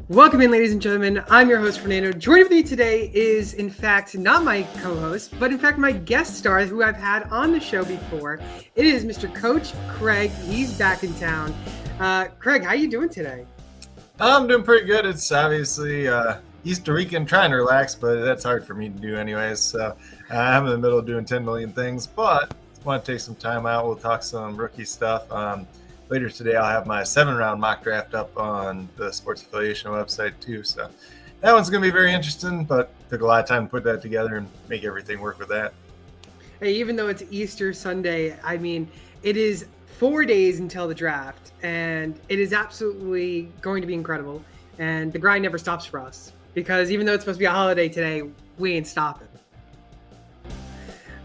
Welcome in, ladies and gentlemen. I'm your host, Fernando. Joining with me today is, in fact, not my co-host, but in fact, my guest star who I've had on the show before. It is Mr. Coach Craig. He's back in town. Craig, how you doing today? I'm doing pretty good. It's obviously Easter weekend, trying to relax, but that's hard for me to do anyways. So I'm in the middle of doing 10 million things, but I want to take some time out. We'll talk some rookie stuff. Later today, I'll have my 7-round mock draft up on the Sports Affiliation website too. So that one's going to be very interesting, but took a lot of time to put that together and make everything work with that. Hey, even though it's Easter Sunday, I mean, it is 4 days until the draft, and it is absolutely going to be incredible. And the grind never stops for us because even though it's supposed to be a holiday today, we ain't stopping.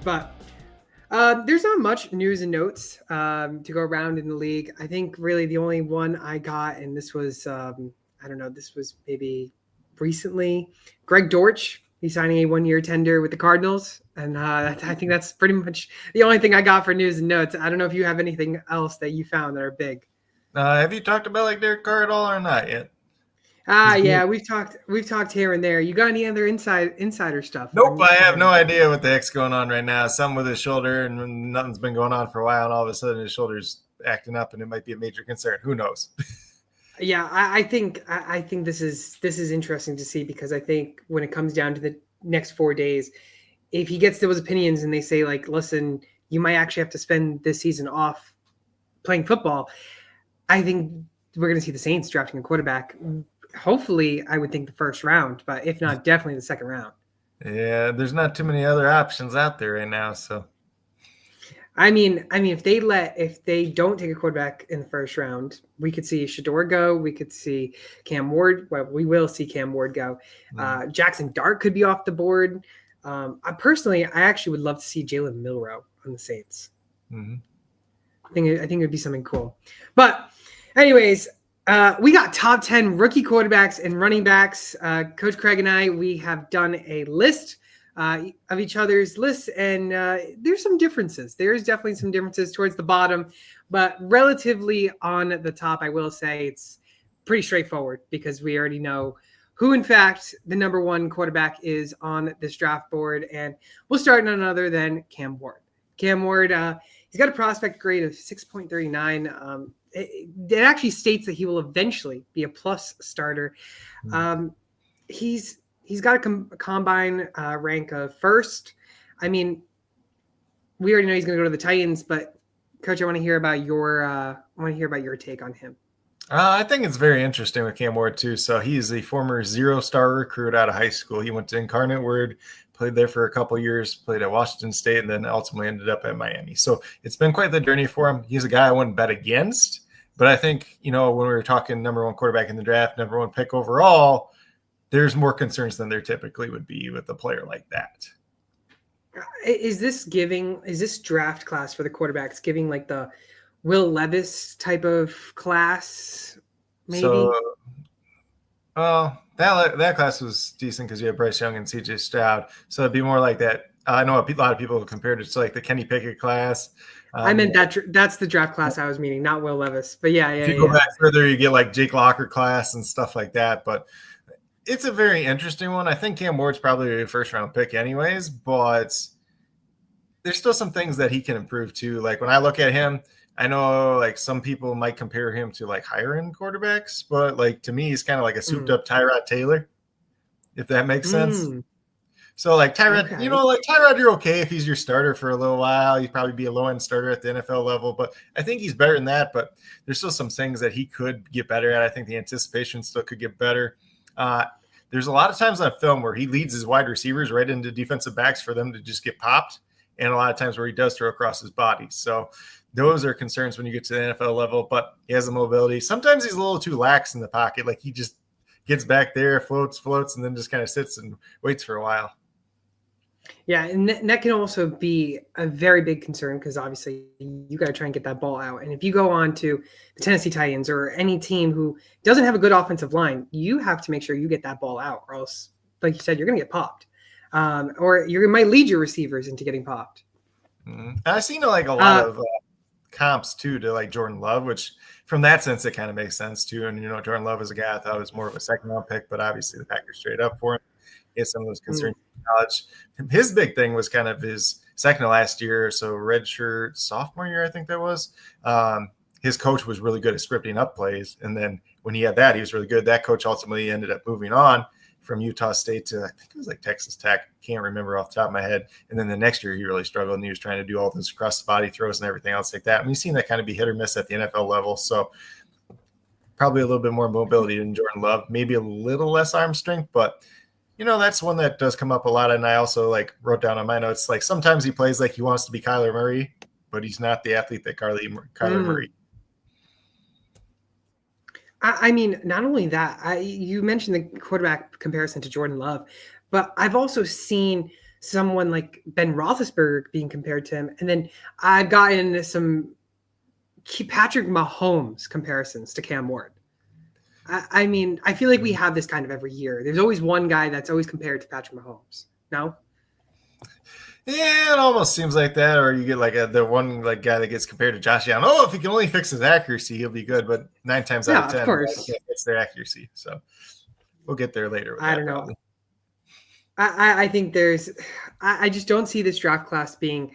But there's not much news and notes to go around in the league. I think really the only one I got, and this was, I don't know, this was maybe recently, Greg Dortch. He's signing a 1-year tender with the Cardinals. And I think that's pretty much the only thing I got for news and notes. I don't know if you have anything else that you found that are big. Have you talked about like Derek Carr at all or not yet? Yeah, we've talked here and there. You got any other insider stuff? Nope, I have no idea what the heck's going on right now. Something with his shoulder, and nothing's been going on for a while, and all of a sudden his shoulder's acting up, and it might be a major concern. Who knows? Yeah, I think this is interesting to see because I think when it comes down to the next 4 days, if he gets those opinions and they say like, listen, you might actually have to spend this season off playing football, I think we're going to see the Saints drafting a quarterback. Hopefully, I would think the first round, but if not, definitely the second round. Yeah, there's not too many other options out there right now. So, I mean, if they don't take a quarterback in the first round, we could see Shador go. We could see Cam Ward. Well, we will see Cam Ward go. Jackson Dart could be off the board. I actually would love to see Jalen Milroe on the Saints. Mm-hmm. I think it would be something cool. But anyways, we got top 10 rookie quarterbacks and running backs. Coach Craig and I, we have done a list of each other's lists, and there's some differences. There's definitely some differences towards the bottom, but relatively on the top, I will say it's pretty straightforward because we already know who, in fact, the number one quarterback is on this draft board, and we'll start none other than Cam Ward. Cam Ward, he's got a prospect grade of 6.39. It actually states that he will eventually be a plus starter. He's got a combine rank of first. I mean, we already know he's going to go to the Titans, but Coach, I want to hear about your take on him. I think it's very interesting with Cam Ward too. So he's a former 0-star recruit out of high school. He went to Incarnate Word, played there for a couple of years, played at Washington State, and then ultimately ended up at Miami. So it's been quite the journey for him. He's a guy I wouldn't bet against, but I think, when we were talking number one quarterback in the draft, number one pick overall, there's more concerns than there typically would be with a player like that. Is this draft class for the quarterbacks giving like the Will Levis type of class, maybe? So, that class was decent because you have Bryce Young and CJ Stroud. So it'd be more like that. I know a lot of people compared it to like the Kenny Pickett class. I meant that's the draft class I was meaning, not Will Levis. But yeah. If you go back further, you get like Jake Locker class and stuff like that. But it's a very interesting one. I think Cam Ward's probably a first-round pick anyways, but there's still some things that he can improve too. Like when I look at him, I know like some people might compare him to like higher end quarterbacks, but like to me, he's kind of like a souped up Tyrod Taylor, if that makes sense. So like Tyrod, okay. Like Tyrod, you're okay if he's your starter for a little while. He'd probably be a low end starter at the NFL level, but I think he's better than that. But there's still some things that he could get better at. I think the anticipation still could get better. There's a lot of times on film where he leads his wide receivers right into defensive backs for them to just get popped, and a lot of times where he does throw across his body. So those are concerns when you get to the NFL level, but he has the mobility. Sometimes he's a little too lax in the pocket. Like he just gets back there, floats, and then just kind of sits and waits for a while. Yeah, and that can also be a very big concern because obviously you got to try and get that ball out. And if you go on to the Tennessee Titans or any team who doesn't have a good offensive line, you have to make sure you get that ball out, or else, like you said, you're going to get popped. Or you might lead your receivers into getting popped. I've seen like a lot of comps too to like Jordan Love, which from that sense it kind of makes sense too. And Jordan Love is a guy I thought was more of a second round pick, but obviously the Packers straight up for him. He had some of those concerns in college. His big thing was kind of his second to last year, so redshirt sophomore year, I think that was. His coach was really good at scripting up plays, and then when he had that, he was really good. That coach ultimately ended up moving on from Utah State to, I think it was like Texas Tech. Can't remember off the top of my head. And then the next year he really struggled, and he was trying to do all those cross body throws and everything else like that. And we've seen that kind of be hit or miss at the NFL level. So probably a little bit more mobility than Jordan Love, maybe a little less arm strength, but that's one that does come up a lot. And I also like wrote down on my notes, like sometimes he plays like he wants to be Kyler Murray, but he's not the athlete that Kyler Murray. I mean, not only that, you mentioned the quarterback comparison to Jordan Love, but I've also seen someone like Ben Roethlisberger being compared to him. And then I've gotten some Patrick Mahomes comparisons to Cam Ward. I mean, I feel like we have this kind of every year. There's always one guy that's always compared to Patrick Mahomes. No? Yeah, it almost seems like that. Or you get like the one like guy that gets compared to Josh Allen. Oh, if he can only fix his accuracy, he'll be good. But 9 times out of 10, of course, it's their accuracy. So we'll get there later. With I don't know. I think I just don't see this draft class being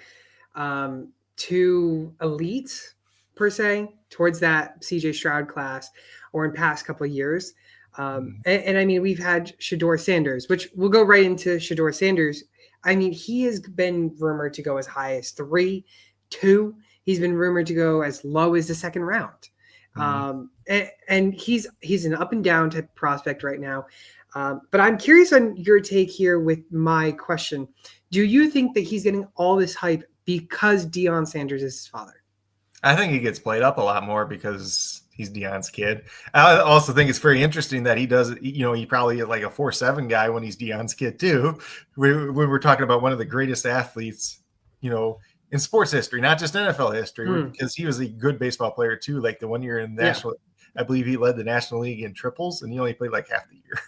too elite per se towards that CJ Stroud class or in past couple of years. And I mean, we've had Shedeur Sanders, which we'll go right into Shedeur Sanders. I mean, he has been rumored to go as high as 3, 2. He's been rumored to go as low as the second round. And he's an up and down type prospect right now. But I'm curious on your take here with my question. Do you think that he's getting all this hype because Deion Sanders is his father? I think he gets played up a lot more because he's Deion's kid. I also think it's very interesting that he does, he probably is like a 4'7" guy when he's Deion's kid too. When we're talking about one of the greatest athletes, in sports history, not just NFL history, because he was a good baseball player too. Like the 1 year in the national, I believe he led the National League in triples, and he only played like half the year.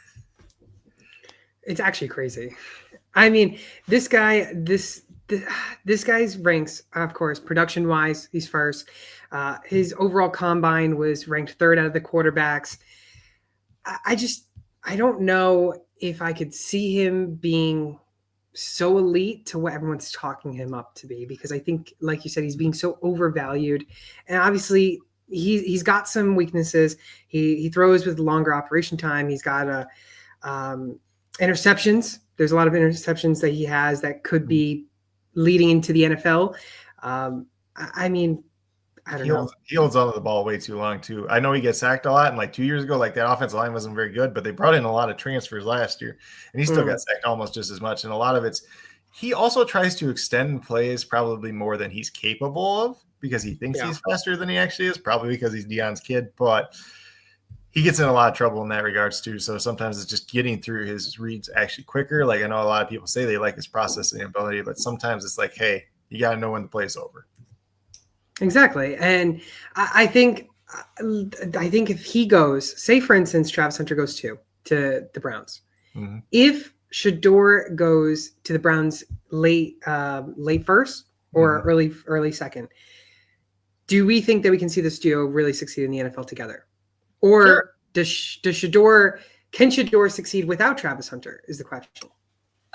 It's actually crazy. I mean, this guy's ranks, of course, production wise, he's first. His overall combine was ranked third out of the quarterbacks. I don't know if I could see him being so elite to what everyone's talking him up to be, because I think, like you said, he's being so overvalued. And obviously he's got some weaknesses. He throws with longer operation time. He's got interceptions. There's a lot of interceptions that he has that could be leading into the NFL. I mean, I don't know. He holds onto the ball way too long too. I know he gets sacked a lot, and like 2 years ago, like that offensive line wasn't very good, but they brought in a lot of transfers last year, and he still got sacked almost just as much. And a lot of he also tries to extend plays probably more than he's capable of because he thinks he's faster than he actually is, probably because he's Deion's kid, but he gets in a lot of trouble in that regards too. So sometimes it's just getting through his reads actually quicker. Like I know a lot of people say they like his processing ability, but sometimes it's like, hey, you got to know when the play's over. Exactly. And I think if he goes, say for instance, Travis Hunter goes to the Browns. If Shedeur goes to the Browns late first or early second, do we think that we can see this duo really succeed in the NFL together? Or can Shedeur succeed without Travis Hunter is the question.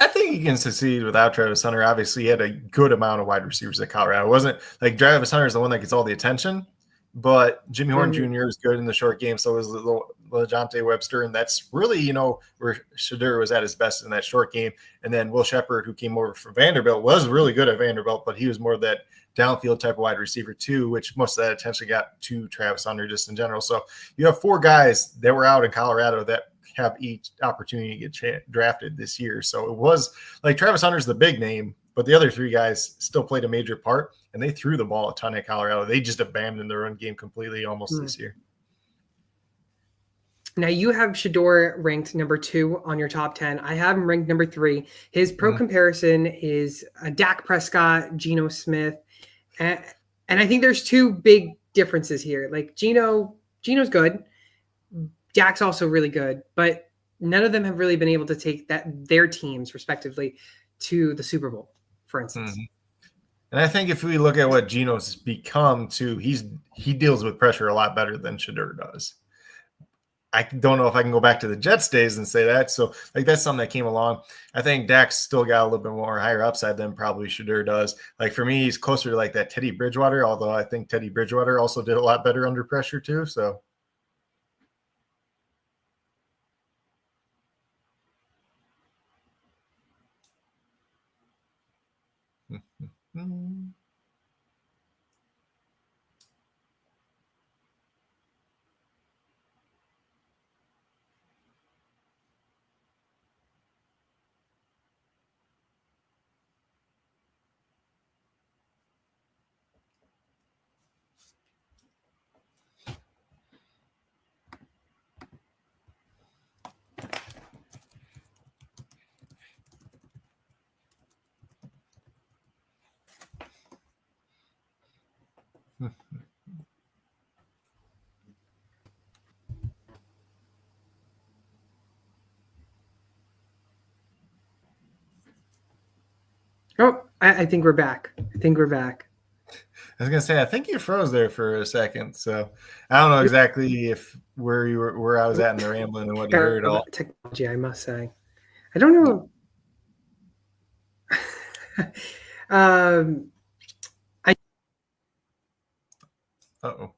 I think he can succeed without Travis Hunter. Obviously, he had a good amount of wide receivers at Colorado. It wasn't like Travis Hunter is the one that gets all the attention, but Jimmy Horn Jr. is good in the short game. So is LeJohntay Webster. And that's really, where Shedeur was at his best in that short game. And then Will Shepherd, who came over from Vanderbilt, was really good at Vanderbilt, but he was more of that downfield type of wide receiver too, which most of that attention got to Travis Hunter just in general. So you have 4 guys that were out in Colorado that have each opportunity to get drafted this year. So it was like Travis Hunter's the big name, but the other 3 guys still played a major part, and they threw the ball a ton at Colorado. They just abandoned their run game completely almost this year. Now you have Shedeur ranked number 2 on your top 10. I have him ranked number 3. His pro comparison is Dak Prescott, Geno Smith. And I think there's 2 big differences here. Like Geno's good. Dak's also really good, but none of them have really been able to take their teams respectively to the Super Bowl, for instance. And I think if we look at what Geno's become too, he deals with pressure a lot better than Shedeur does. I don't know if I can go back to the Jets days and say that. So like that's something that came along. I think Dak's still got a little bit more higher upside than probably Shedeur does. Like for me, he's closer to like that Teddy Bridgewater, although I think Teddy Bridgewater also did a lot better under pressure too. So Oh, I think we're back. I think we're back. I was gonna say, I think you froze there for a second, so I don't know exactly if where I was at in the rambling and what you heard all. Technology, I must say. I don't know. Uh-oh.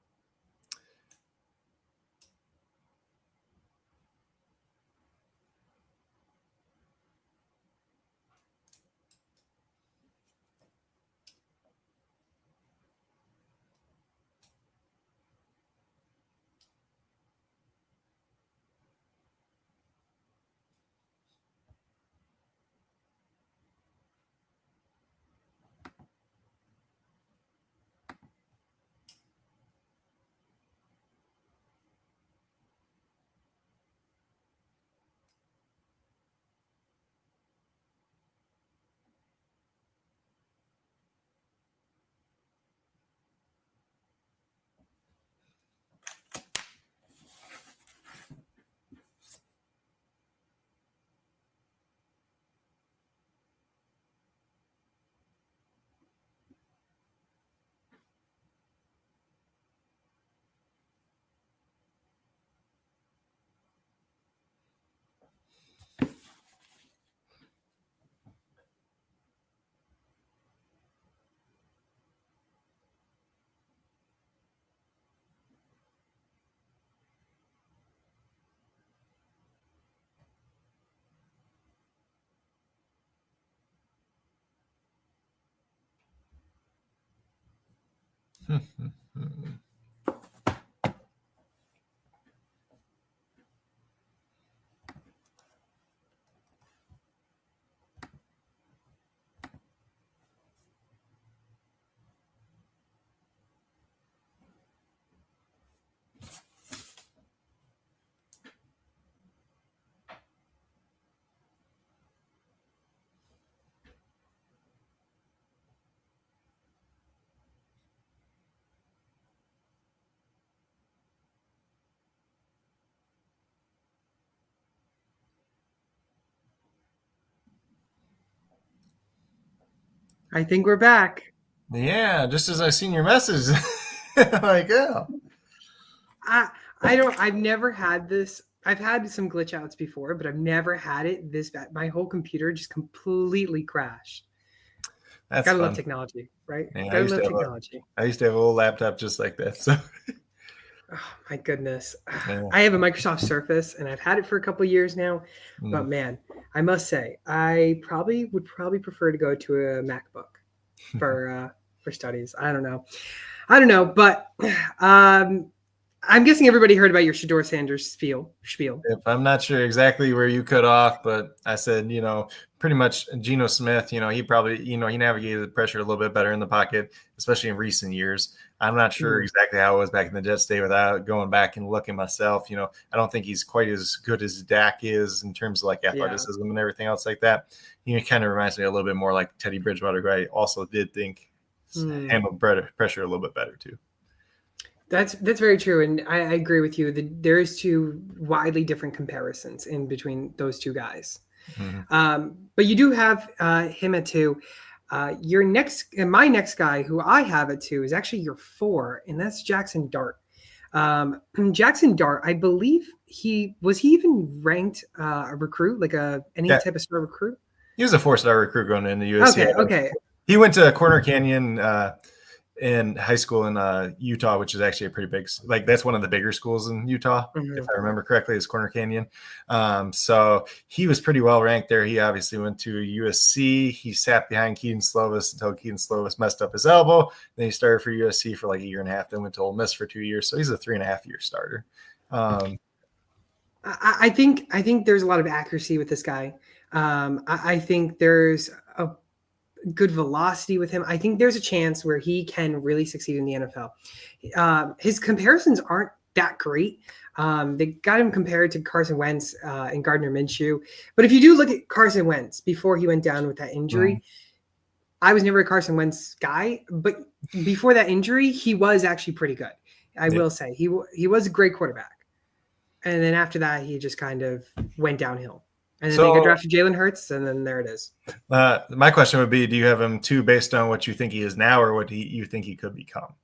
I think we're back. Yeah, just as I seen your message, like, yeah. I've never had this. I've had some glitch outs before, but I've never had it this bad. My whole computer just completely crashed. That's Gotta fun. love technology, right? Yeah, Gotta love technology. I used to have a little laptop just like that. So Oh my goodness. yeah. I have a Microsoft Surface and I've had it for a couple of years now. But man, I must say, I would prefer to go to a MacBook for studies. I don't know, but I'm guessing everybody heard about your Shedeur Sanders spiel. Yep, I'm not sure exactly where you cut off, but I said, pretty much Geno Smith, he probably, he navigated the pressure a little bit better in the pocket, especially in recent years. I'm not sure exactly how it was back in the Jets day without going back and looking myself. I don't think he's quite as good as Dak is in terms of like athleticism and everything else like that. He kind of reminds me a little bit more like Teddy Bridgewater, who I also did think handled pressure a little bit better too. That's very true, and I agree with you. There is two widely different comparisons in between those two guys. But you do have him at 2. My next guy who I have at 2 is actually your 4, and that's Jackson Dart. Jackson Dart, I believe he even ranked a recruit, like any Yeah, type of star recruit. he was a 4-star recruit going into USC. Okay. He went to Corner Canyon in high school in Utah, which is actually a pretty big, like that's one of the bigger schools in Utah, if I remember correctly, is Corner Canyon. So he was pretty well ranked there. He obviously went to USC. He sat behind Keaton Slovis until Keaton Slovis messed up his elbow. Then he started for USC for like a year and a half, then went to Ole Miss for 2 years. So he's a 3.5-year starter. I think there's a lot of accuracy with this guy. I think there's a good velocity with him. I think there's a chance where he can really succeed in the NFL. His comparisons aren't that great. They got him compared to Carson Wentz and Gardner Minshew. But if you do look at Carson Wentz before he went down with that injury, I was never a Carson Wentz guy, but before that injury, he was actually pretty good. I will say he was a great quarterback. And then after that, he just kind of went downhill. And then they got drafted Jalen Hurts, and then there it is. My question would be, do you have him 2 based on what you think he is now or what you think he could become?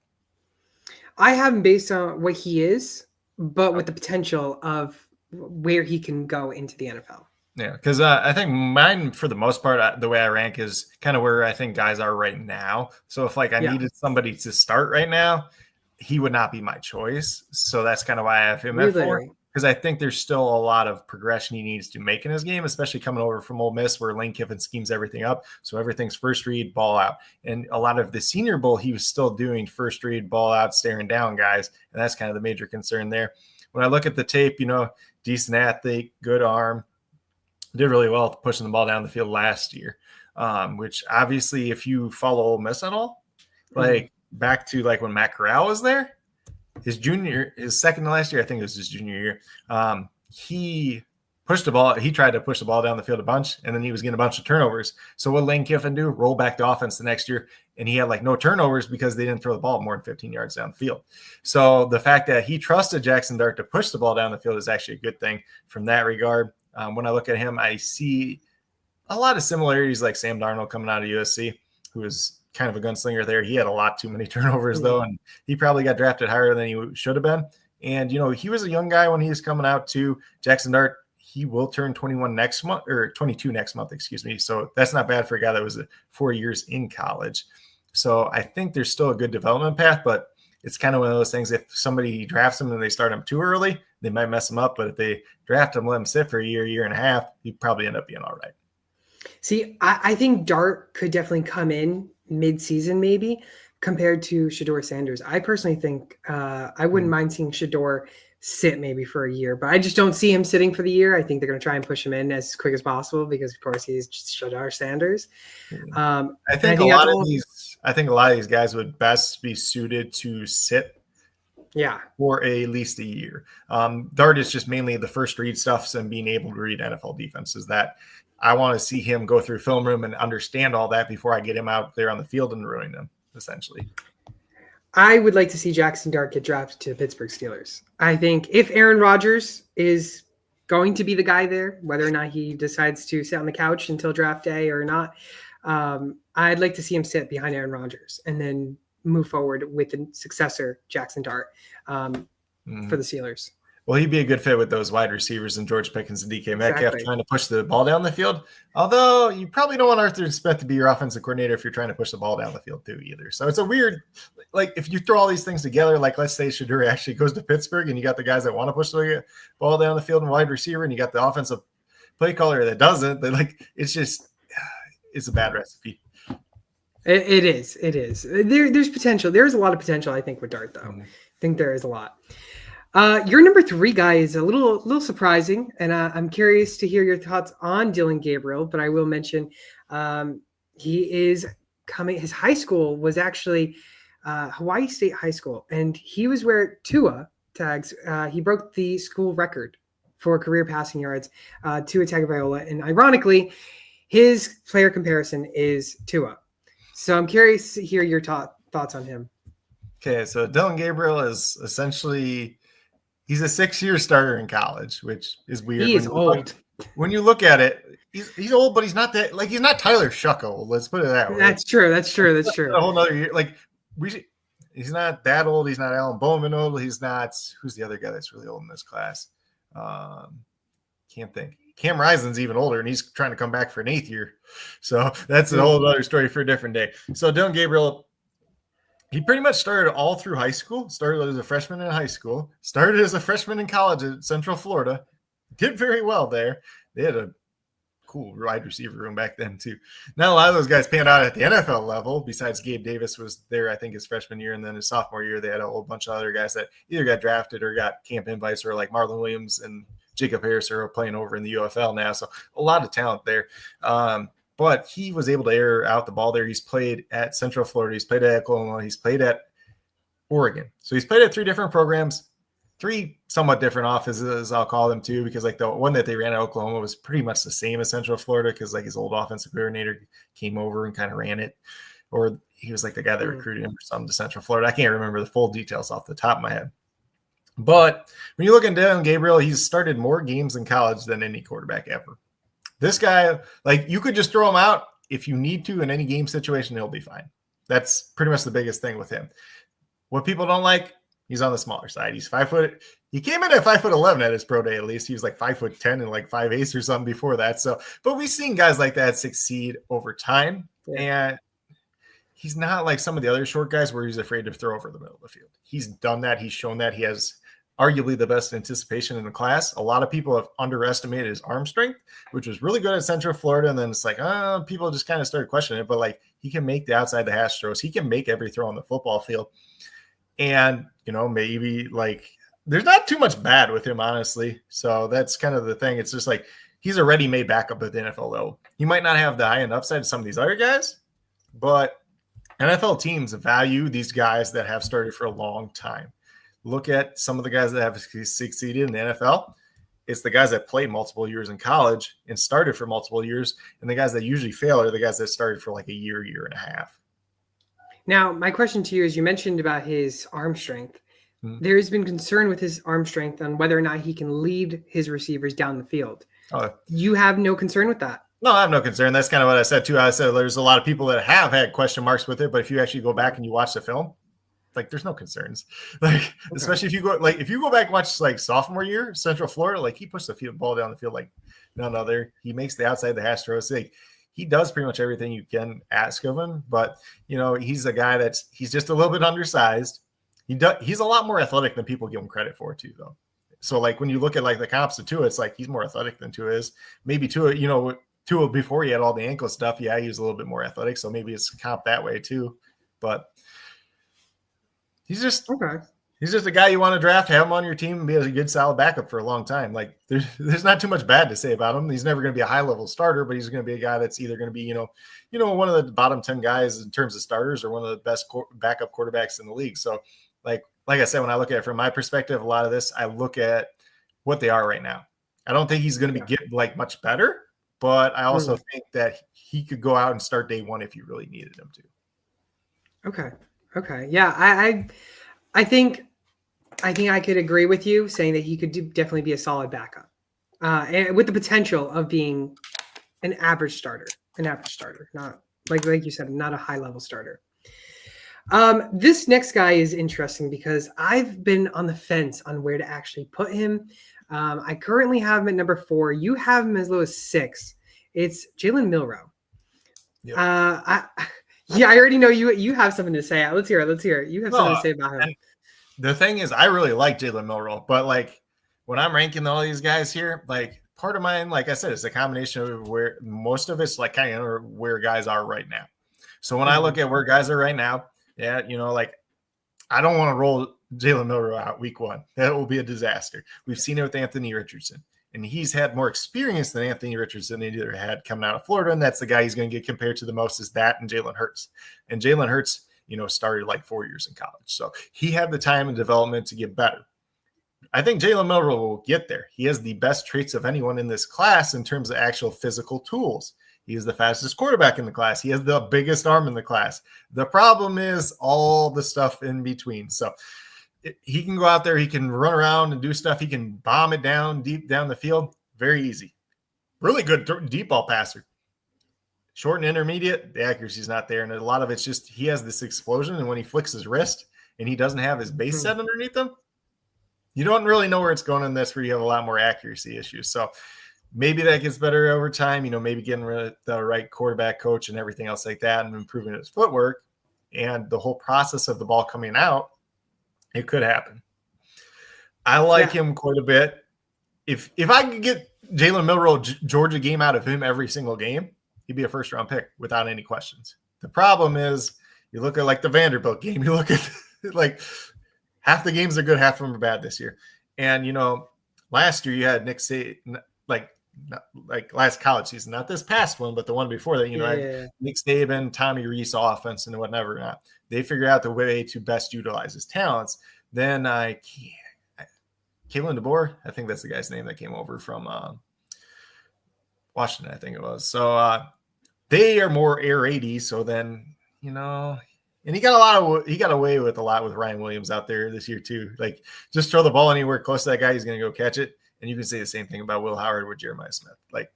I have him based on what he is, but with the potential of where he can go into the NFL. Yeah, because I think mine, for the most part, the way I rank is kind of where I think guys are right now. So if I needed somebody to start right now, he would not be my choice. So that's kind of why I have him at 4. Because I think there's still a lot of progression he needs to make in his game, especially coming over from Ole Miss where Lane Kiffin schemes everything up. So everything's first read, ball out. And a lot of the Senior Bowl, he was still doing first read, ball out, staring down guys. And that's kind of the major concern there. When I look at the tape, decent athlete, good arm, did really well pushing the ball down the field last year, which obviously if you follow Ole Miss at all, back to when Matt Corral was there, his second to last year, I think it was his junior year. He pushed the ball. He tried to push the ball down the field a bunch, and then he was getting a bunch of turnovers. So what Lane Kiffin do? Roll back the offense the next year, and he had no turnovers because they didn't throw the ball more than 15 yards down the field. So the fact that he trusted Jackson Dart to push the ball down the field is actually a good thing from that regard. When I look at him, I see a lot of similarities like Sam Darnold coming out of USC, who is kind of a gunslinger there. He had a lot too many turnovers though, and he probably got drafted higher than he should have been. And he was a young guy when he was coming out too. Jackson Dart, he will turn 21 next month, or 22 next month, excuse me. So that's not bad for a guy that was 4 years in college. So I think there's still a good development path, but it's kind of one of those things. If somebody drafts him and they start him too early, they might mess him up. But if they draft him, let him sit for a year and a half, he'd probably end up being all right. See, I think Dart could definitely come in mid-season maybe compared to Shedeur Sanders. I personally think I wouldn't mind seeing Shedeur sit maybe for a year, but I just don't see him sitting for the year. I think they're going to try and push him in as quick as possible because, of course, he's just Shedeur Sanders. I think a lot of these guys would best be suited to sit for at least a year. Dart is just mainly the first read stuff and being able to read NFL defenses. That I want to see him go through film room and understand all that before I get him out there on the field and ruin him, essentially. I would like to see Jackson Dart get drafted to the Pittsburgh Steelers. I think if Aaron Rodgers is going to be the guy there, whether or not he decides to sit on the couch until draft day or not, I'd like to see him sit behind Aaron Rodgers and then move forward with the successor, Jackson Dart, for the Steelers. Well, he'd be a good fit with those wide receivers and George Pickens and DK Metcalf trying to push the ball down the field. Although you probably don't want Arthur Smith to be your offensive coordinator if you're trying to push the ball down the field too either. So it's a weird, if you throw all these things together, let's say Shedeur actually goes to Pittsburgh and you got the guys that want to push the ball down the field and wide receiver, and you got the offensive play caller that doesn't, it's a bad recipe. It is. There's potential. There's a lot of potential, I think, with Dart though. I think there is a lot. Your number 3 guy is a little surprising, and I'm curious to hear your thoughts on Dillon Gabriel. But I will mention he is coming. His high school was actually Hawaii State High School, and he was where Tua tags. He broke the school record for career passing yards. Tua Tagovailoa, and ironically, his player comparison is Tua. So I'm curious to hear your thoughts on him. Okay, so Dillon Gabriel is essentially. He's a 6-year starter in college, which is weird. He is old. When you look at it, he's old, but he's not that like he's not Tyler Shuck old. Let's put it that way. That's true. That's true. That's true. A whole nother year. Like he's not that old. He's not Alan Bowman old. He's not who's the other guy that's really old in this class? Can't think. Cam Rising's even older, and he's trying to come back for an 8th year. So that's a whole other story for a different day. So Dylan Gabriel, he pretty much started all through high school. Started as a freshman in high school. Started as a freshman in college at Central Florida. Did very well there. They had a cool wide receiver room back then too. Not a lot of those guys panned out at the NFL level. Besides Gabe Davis was there, I think, his freshman year, and then his sophomore year, they had a whole bunch of other guys that either got drafted or got camp invites, or like Marlon Williams and Jacob Harris are playing over in the UFL now. So a lot of talent there. But he was able to air out the ball there. He's played at Central Florida. He's played at Oklahoma. He's played at Oregon. So he's played at 3 different programs. 3 somewhat different offices, I'll call them too, because like the one that they ran at Oklahoma was pretty much the same as Central Florida, because like his old offensive coordinator came over and kind of ran it, or he was like the guy that recruited him or something to Central Florida. I can't remember the full details off the top of my head. But when you look at Dylan Gabriel, he's started more games in college than any quarterback ever. This guy, like you could just throw him out if you need to in any game situation, he'll be fine. That's pretty much the biggest thing with him. What people don't like, he's on the smaller side. He's 5 foot. He came in at 5'11" at his pro day. At least he was like 5'10" and like 5'8" or something before that. So, but we've seen guys like that succeed over time, and he's not like some of the other short guys where he's afraid to throw over the middle of the field. He's done that. He's shown that. He has arguably the best anticipation in the class. A lot of people have underestimated his arm strength, which was really good at Central Florida. And then it's like, people just kind of started questioning it. But like, he can make the outside the hash throws. He can make every throw on the football field. And, maybe like there's not too much bad with him, honestly. So that's kind of the thing. It's just like he's a ready-made backup at the NFL level. He might not have the high-end upside of some of these other guys, but NFL teams value these guys that have started for a long time. Look at some of the guys that have succeeded in the NFL. It's the guys that played multiple years in college and started for multiple years. And the guys that usually fail are the guys that started for like a year and a half. Now, my question to you is, you mentioned about his arm strength. There has been concern with his arm strength on whether or not he can lead his receivers down the field. You have no concern with that? No, I have no concern. That's kind of what I said too. I said there's a lot of people that have had question marks with it, but if you actually go back and you watch the film, like there's no concerns. Like, especially if you go back and watch like sophomore year, Central Florida, like he pushed the ball down the field like none other. He makes the outside the hash throws. Like, he does pretty much everything you can ask of him, but he's a guy he's just a little bit undersized. He's a lot more athletic than people give him credit for too, though. So like when you look at like the comps to Tua, it's like he's more athletic than Tua is. Maybe Tua, before he had all the ankle stuff, yeah, he was a little bit more athletic, so maybe it's comp that way too. But he's just a guy you want to draft, have him on your team, and be a good, solid backup for a long time. Like there's not too much bad to say about him. He's never going to be a high-level starter, but he's going to be a guy that's either going to be, one of the bottom 10 guys in terms of starters, or one of the best backup quarterbacks in the league. So, like I said, when I look at it from my perspective, a lot of this, I look at what they are right now. I don't think he's going to be getting like much better, but I also think that he could go out and start day one if you really needed him to. Okay. Yeah, I think I could agree with you saying that he could definitely be a solid backup, and with the potential of being an average starter, not like you said, not a high level starter. This next guy is interesting because I've been on the fence on where to actually put him. I currently have him at number 4. You have him as low as 6. It's Jalen Milroe. Yep. I already know you have something to say. Let's hear it. You have something to say about him. The thing is, I really like Jalen Milroe, but like when I'm ranking all these guys here, like part of mine, like I said, it's a combination of where most of it's like kind of where guys are right now. So when I look at where guys are right now, yeah, like I don't want to roll Jalen Milroe out week 1. That will be a disaster. We've seen it with Anthony Richardson, and he's had more experience than Anthony Richardson either had coming out of Florida, and that's the guy he's going to get compared to the most is that and Jalen Hurts. And Jalen Hurts, started like 4 years in college. So he had the time and development to get better. I think Jalen Milroe will get there. He has the best traits of anyone in this class in terms of actual physical tools. He is the fastest quarterback in the class. He has the biggest arm in the class. The problem is all the stuff in between. So he can go out there. He can run around and do stuff. He can bomb it down deep down the field. Very easy. really good deep ball passer. Short and intermediate, the accuracy is not there. And a lot of it's just he has this explosion. And when he flicks his wrist and he doesn't have his base set underneath him, you don't really know where it's going in this, where you have a lot more accuracy issues. So maybe that gets better over time, maybe getting rid of the right quarterback coach and everything else like that and improving his footwork and the whole process of the ball coming out. It could happen. I like him quite a bit. If I could get Jalen Milroe Georgia game out of him every single game, he'd be a first-round pick without any questions. The problem is you look at like the Vanderbilt game, you look at like half the games are good, half of them are bad this year. And, last year you had Nick Saban, like last college season, not this past one, but the one before that, Nick Saban, Tommy Rees offense and whatever. Not. They figure out the way to best utilize his talents. Then Kalen DeBoer, I think that's the guy's name that came over from Washington, I think it was. So they are more air 80. So then, and he got away with a lot with Ryan Williams out there this year too. Like just throw the ball anywhere close to that guy, he's going to go catch it. And you can say the same thing about Will Howard with Jeremiah Smith. Like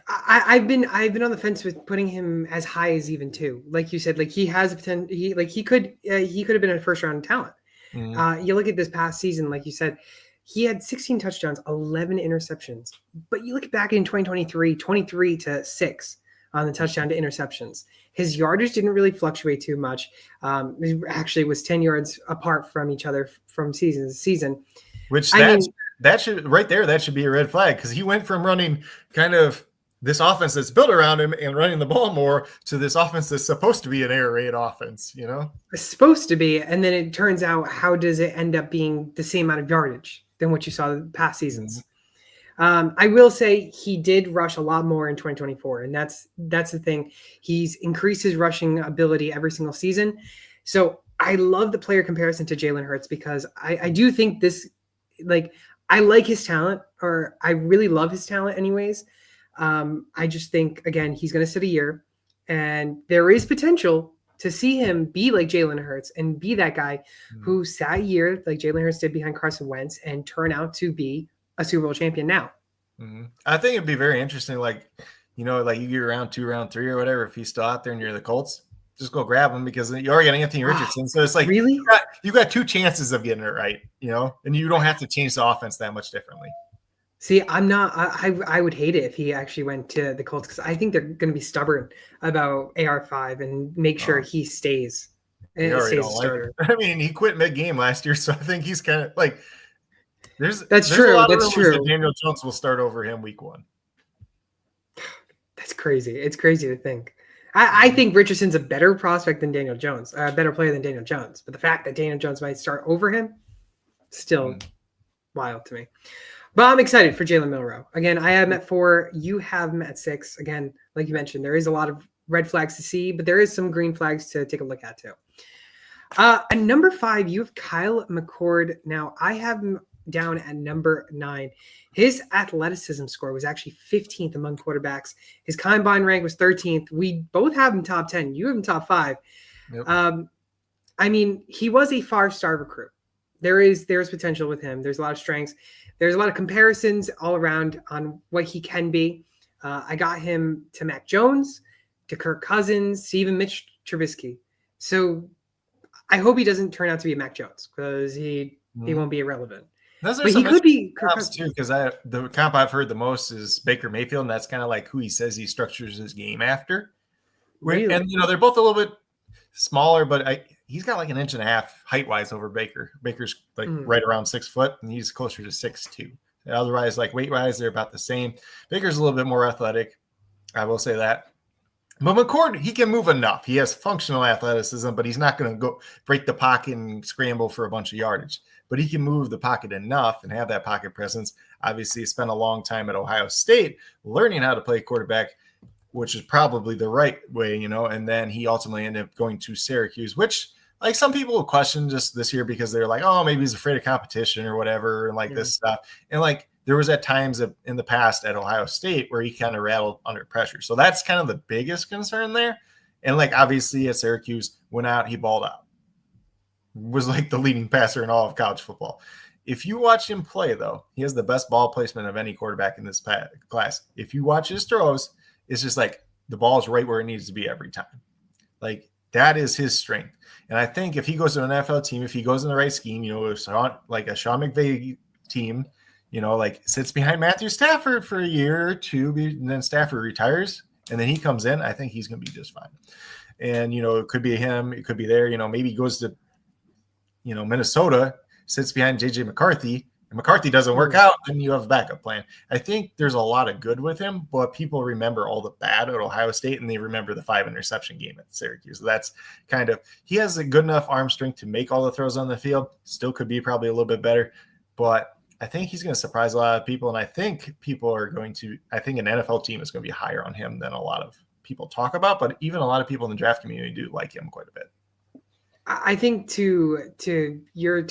I've been on the fence with putting him as high as even 2. Like you said, like he has a potential. He could have been a first round talent. Mm-hmm. You look at this past season, like you said, he had 16 touchdowns, 11 interceptions. But you look back in 2023, 23-6 on the touchdown to interceptions. His yardage didn't really fluctuate too much. It actually was 10 yards apart from each other from season to season. Which that should right there, that should be a red flag because he went from running kind of this offense that's built around him and running the ball more to this offense that's supposed to be an air raid offense, It's supposed to be. And then it turns out, how does it end up being the same amount of yardage than what you saw the past seasons? Mm-hmm. I will say he did rush a lot more in 2024. And that's the thing. He's increased his rushing ability every single season. So I love the player comparison to Jalen Hurts because I do think this, like, I like his talent, or I really love his talent anyways. I just think, again, he's going to sit a year and there is potential to see him be like Jalen Hurts and be that guy who sat a year like Jalen Hurts did behind Carson Wentz and turn out to be a Super Bowl champion now. Mm-hmm. I think it'd be very interesting. Like you get round 2, round 3 or whatever. If he's still out there and you're the Colts, just go grab him because you already got Anthony Richardson. So it's like, really, you got 2 chances of getting it right, and you don't have to change the offense that much differently. See, I'm not. I would hate it if he actually went to the Colts because I think they're going to be stubborn about AR5 and make sure he stays. And stays a starter. I mean, he quit mid-game last year, so I think he's kind of like. That's true. A lot that's of true. That Daniel Jones will start over him week 1. That's crazy. It's crazy to think. I think Richardson's a better prospect than Daniel Jones, a better player than Daniel Jones. But the fact that Daniel Jones might start over him, still wild to me. But I'm excited for Jalen Milroe. Again, I have him at 4. You have him at 6. Again, like you mentioned, there is a lot of red flags to see, but there is some green flags to take a look at too. At number 5, you have Kyle McCord. Now, I have him down at number 9. His athleticism score was actually 15th among quarterbacks. His combine rank was 13th. We both have him top 10. You have him top 5. Yep. I mean, he was a 5-star recruit. There's potential with him. There's a lot of strengths. There's a lot of comparisons all around on what he can be. I got him to Mac Jones, to Kirk Cousins, to even Mitch Trubisky. So I hope he doesn't turn out to be Mac Jones because he won't be irrelevant. But he could be comps too, because the comp I've heard the most is Baker Mayfield, and that's kind of like who he says he structures his game after. Really? And they're both a little bit smaller, but he's got like an inch and a half height wise over Baker. Baker's like right around 6 foot, and he's closer to 6'2". Otherwise, like weight wise, they're about the same. Baker's a little bit more athletic, I will say that. But McCord, he can move enough. He has functional athleticism, but he's not going to go break the pocket and scramble for a bunch of yardage. But he can move the pocket enough and have that pocket presence. Obviously, he spent a long time at Ohio State learning how to play quarterback, which is probably the right way, and then he ultimately ended up going to Syracuse, which like some people will question just this year because they're like, oh, maybe he's afraid of competition or whatever, and like this stuff. And like there was at times in the past at Ohio State where he kind of rattled under pressure. So that's kind of the biggest concern there. And like obviously at Syracuse, went out, he balled out. Was like the leading passer in all of college football. If you watch him play, though, he has the best ball placement of any quarterback in this class. If you watch his throws, it's just like the ball is right where it needs to be every time. Like that is his strength. And I think if he goes to an NFL team, if he goes in the right scheme, like a Sean McVay team, like sits behind Matthew Stafford for a year or two, and then Stafford retires, and then he comes in, I think he's going to be just fine. And, it could be him. It could be there. Maybe he goes to, Minnesota, sits behind J.J. McCarthy, and McCarthy doesn't work out, then you have a backup plan. I think there's a lot of good with him, but people remember all the bad at Ohio State, and they remember the 5-interception game at Syracuse. So that's he has a good enough arm strength to make all the throws on the field. Still could be probably a little bit better, but I think he's going to surprise a lot of people, and I think an NFL team is going to be higher on him than a lot of people talk about, but even a lot of people in the draft community do like him quite a bit. I think to your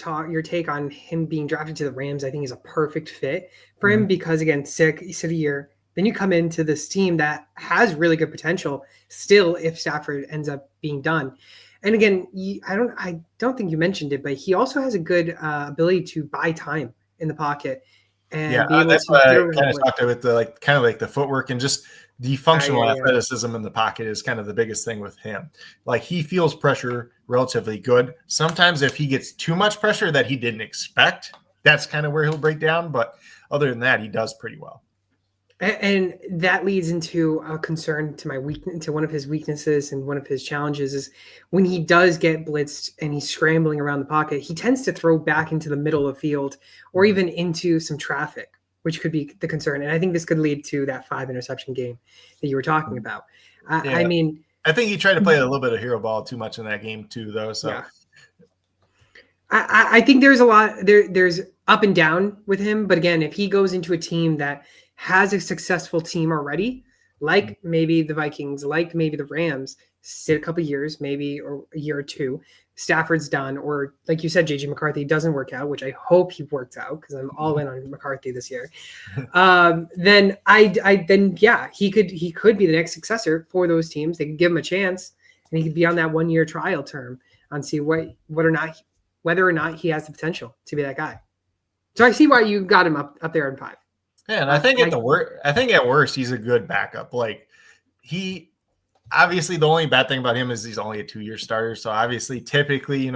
take on him being drafted to the Rams, I think is a perfect fit for him because again, sick a year. Then you come into this team that has really good potential still if Stafford ends up being done. And again, I don't think you mentioned it, but he also has a good ability to buy time in the pocket and be able that's to what I throw kind of talked about with the footwork and just the functional athleticism in the pocket is kind of the biggest thing with him. Like he feels pressure relatively good. Sometimes if he gets too much pressure that he didn't expect, that's kind of where he'll break down. But other than that, he does pretty well. And that leads into a concern to one of his weaknesses and one of his challenges is when he does get blitzed and he's scrambling around the pocket, he tends to throw back into the middle of the field or even into some traffic, which could be the concern. And I think this could lead to that 5-interception game that you were talking about. I mean, I think he tried to play a little bit of hero ball too much in that game too, though. So yeah. I think there's a lot there's up and down with him. But again, if he goes into a team that has a successful team already, like maybe the Vikings, like maybe the Rams, sit a couple years, maybe or a year or two, Stafford's done, or like you said, JJ McCarthy doesn't work out, which I hope he works out because I'm all in on McCarthy this year. Then he could be the next successor for those teams. They could give him a chance, and he could be on that 1-year trial term and see whether or not he has the potential to be that guy. So I see why you got him up there in 5. Yeah, and I think at worst he's a good backup. Like he obviously the only bad thing about him is he's only a 2-year starter. So obviously typically,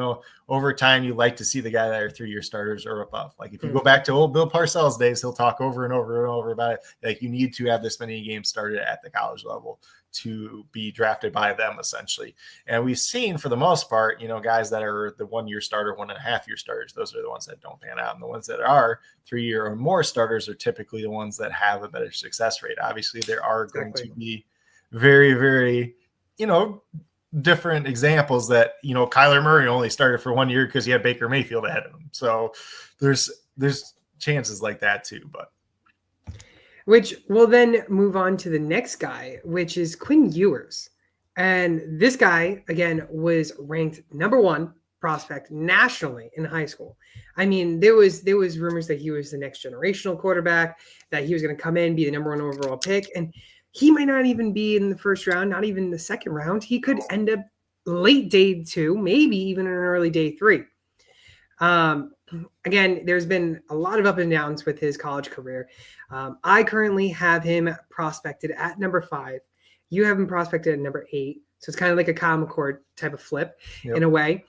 over time you like to see the guy that are 3-year starters or above. Like if you go back to old Bill Parcells days, he'll talk over and over and over about it. Like you need to have this many games started at the college level to be drafted by them essentially. And we've seen for the most part, guys that are the 1-year starter, 1.5-year starters, those are the ones that don't pan out. And the ones that are 3-year or more starters are typically the ones that have a better success rate. Obviously there are going to be very, very, different examples that, Kyler Murray only started for 1 year because he had Baker Mayfield ahead of him. So there's chances like that too, but. Which will then move on to the next guy, which is Quinn Ewers. And this guy, again, was ranked number 1 prospect nationally in high school. I mean, there was rumors that he was the next generational quarterback, that he was going to come in, be the number 1 overall pick. And he might not even be in the first round, not even the second round. He could end up late day 2, maybe even an early day 3. Again, there's been a lot of up and downs with his college career. I currently have him prospected at number 5. You have him prospected at number 8. So it's kind of like a Kyle McCord type of flip in a way.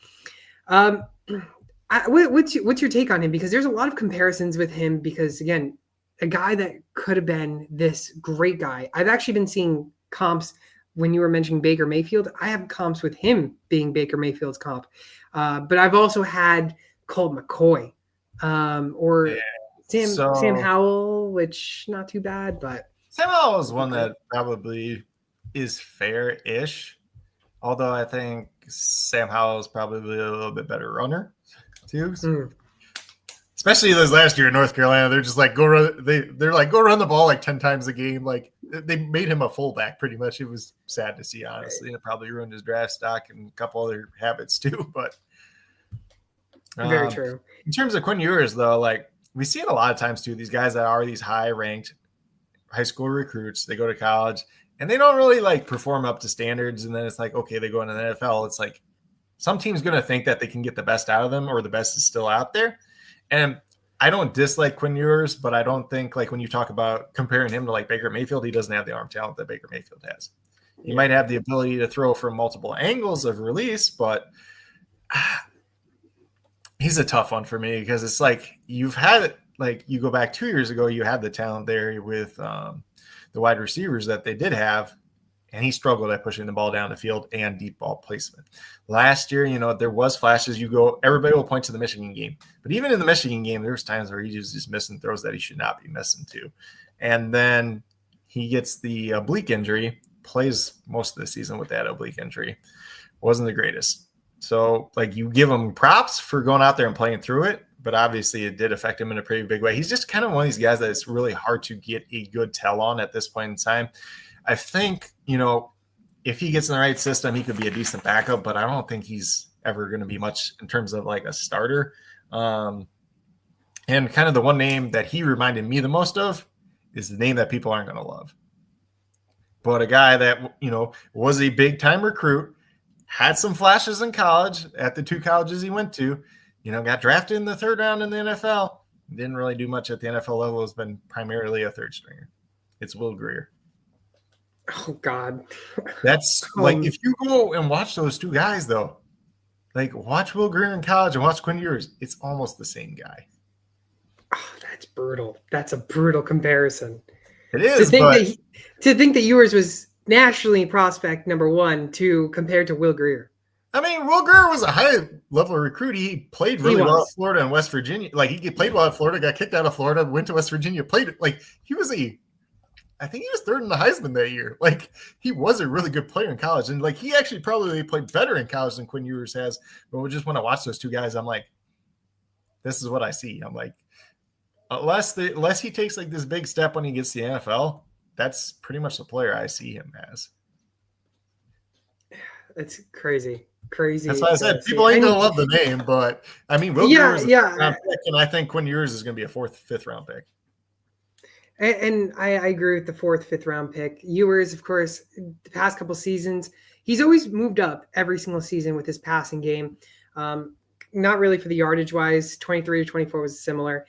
What's your take on him? Because there's a lot of comparisons with him because, again, a guy that could have been this great guy. I've actually been seeing comps when you were mentioning Baker Mayfield. I have comps with him being Baker Mayfield's comp. But I've also had Colt McCoy Sam Howell, which not too bad, but Sam Howell is one that probably is fair-ish. Although I think Sam Howell is probably a little bit better runner too. Especially this last year in North Carolina, they're just like go run the ball like 10 times a game. Like they made him a fullback pretty much. It was sad to see, honestly. It probably ruined his draft stock and a couple other habits too. But very true. In terms of Quinn Ewers, though, like we see it a lot of times too. These guys that are these high-ranked high school recruits, they go to college and they don't really like perform up to standards. And then it's like, okay, they go into the NFL. It's like some team's going to think that they can get the best out of them or the best is still out there. And I don't dislike Quinn Ewers, but I don't think like when you talk about comparing him to like Baker Mayfield, he doesn't have the arm talent that Baker Mayfield has. He might have the ability to throw from multiple angles of release, but he's a tough one for me because it's like you've had it. Like you go back 2 years ago, you had the talent there with the wide receivers that they did have, and he struggled at pushing the ball down the field and deep ball placement. Last year, there was flashes. Everybody will point to the Michigan game, but even in the Michigan game, there was times where he was just missing throws that he should not be missing too. And then he gets the oblique injury, plays most of the season with that oblique injury. Wasn't the greatest. So, like, you give him props for going out there and playing through it, but obviously it did affect him in a pretty big way. He's just kind of one of these guys that it's really hard to get a good tell on at this point in time. I think, if he gets in the right system, he could be a decent backup, but I don't think he's ever going to be much in terms of like a starter. And kind of the one name that he reminded me the most of is the name that people aren't going to love. But a guy that, was a big time recruit, had some flashes in college at the 2 colleges he went to, got drafted in the 3rd round in the NFL. Didn't really do much at the NFL level. Has been primarily a 3rd stringer. It's Will Grier. Oh God. That's like, if you go and watch those 2 guys though, like watch Will Grier in college and watch Quinn Ewers, it's almost the same guy. Oh, that's brutal. That's a brutal comparison. It is. To think that Ewers was nationally prospect number 1 compared to Will Grier. I mean, Will Grier was a high-level recruit. He played really well at Florida and West Virginia. Like, he played well at Florida, got kicked out of Florida, went to West Virginia, played – like, I think he was 3rd in the Heisman that year. Like, he was a really good player in college. And, like, he actually probably played better in college than Quinn Ewers has. But just when I watch those 2 guys, I'm like, this is what I see. I'm like, unless he takes, like, this big step when he gets to the NFL, that's pretty much the player I see him as. It's crazy. That's why I said people ain't gonna love the name, but I mean, Will Grier is a round pick, and I think Quinn Ewers is going to be a 4th, 5th round pick. And I agree with the 4th, 5th round pick. Ewers, of course, the past couple seasons, he's always moved up every single season with his passing game. Not really for the yardage wise. 23 to 24 was similar.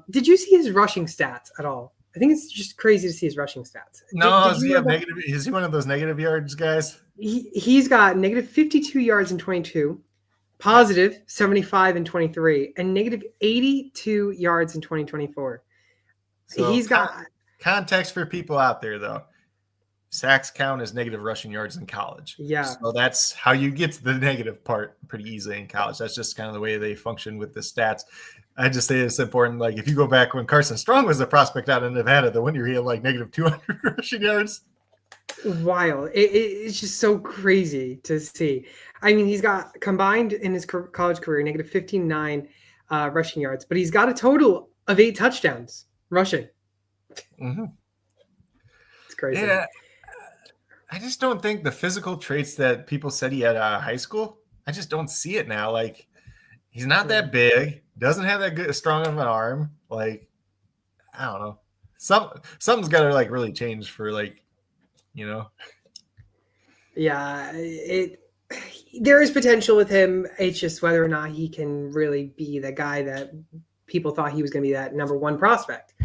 Did you see his rushing stats at all? I think it's just crazy to see his rushing stats. No, is he one of those negative yards guys? He's got negative 52 yards in 22, positive 75 in 23, and negative 82 yards in 2024. So he's got context for people out there, though. Sacks count as negative rushing yards in college. Yeah. So that's how you get to the negative part pretty easily in college. That's just kind of the way they function with the stats. I just say it's important. Like, if you go back when Carson Strong was a prospect out in Nevada, the one year he had like negative 200 rushing yards. Wild. It's just so crazy to see. I mean, he's got combined in his college career negative 59 rushing yards, but he's got a total of 8 touchdowns rushing. Mm-hmm. It's crazy. Yeah. I just don't think the physical traits that people said he had out of high school, I just don't see it now. Like, he's not that big, doesn't have that good, strong of an arm. Like, I don't know. Something's got to like really change for like, Yeah, there is potential with him. It's just whether or not he can really be the guy that people thought he was going to be, that number 1 prospect.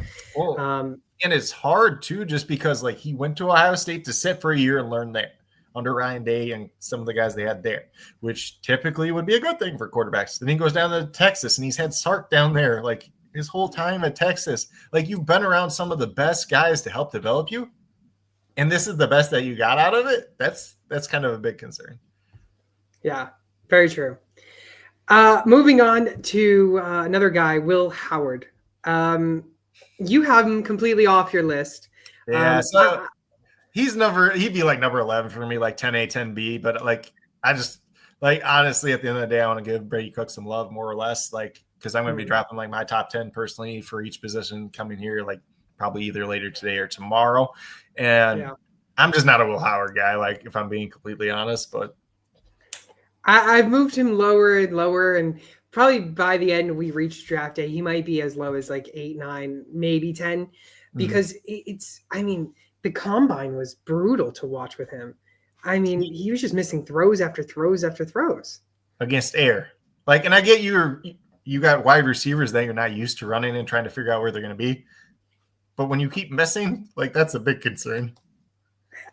And it's hard too, just because like he went to Ohio State to sit for a year and learn there under Ryan Day and some of the guys they had there, which typically would be a good thing for quarterbacks. Then he goes down to Texas and he's had Sark down there like his whole time at Texas. Like, you've been around some of the best guys to help develop you, and this is the best that you got out of it. That's kind of a big concern. Yeah, very true. Moving on to another guy, Will Howard. You have him completely off your list. Yeah, he'd be like number 11 for me, like 10A, 10B. But like, I just like, honestly, at the end of the day, I want to give Brady Cook some love, more or less, like, because I'm going to be dropping like my top 10 personally for each position coming here, like probably either later today or tomorrow. And I'm just not a Will Howard guy, like, if I'm being completely honest, but I've moved him lower and lower, and probably by the end we reach draft day, he might be as low as like 8, 9, maybe 10, because the combine was brutal to watch with him. I mean, he was just missing throws after throws after throws against air. Like, and I get you're you got wide receivers that you're not used to running and trying to figure out where they're going to be. But when you keep missing, like that's a big concern.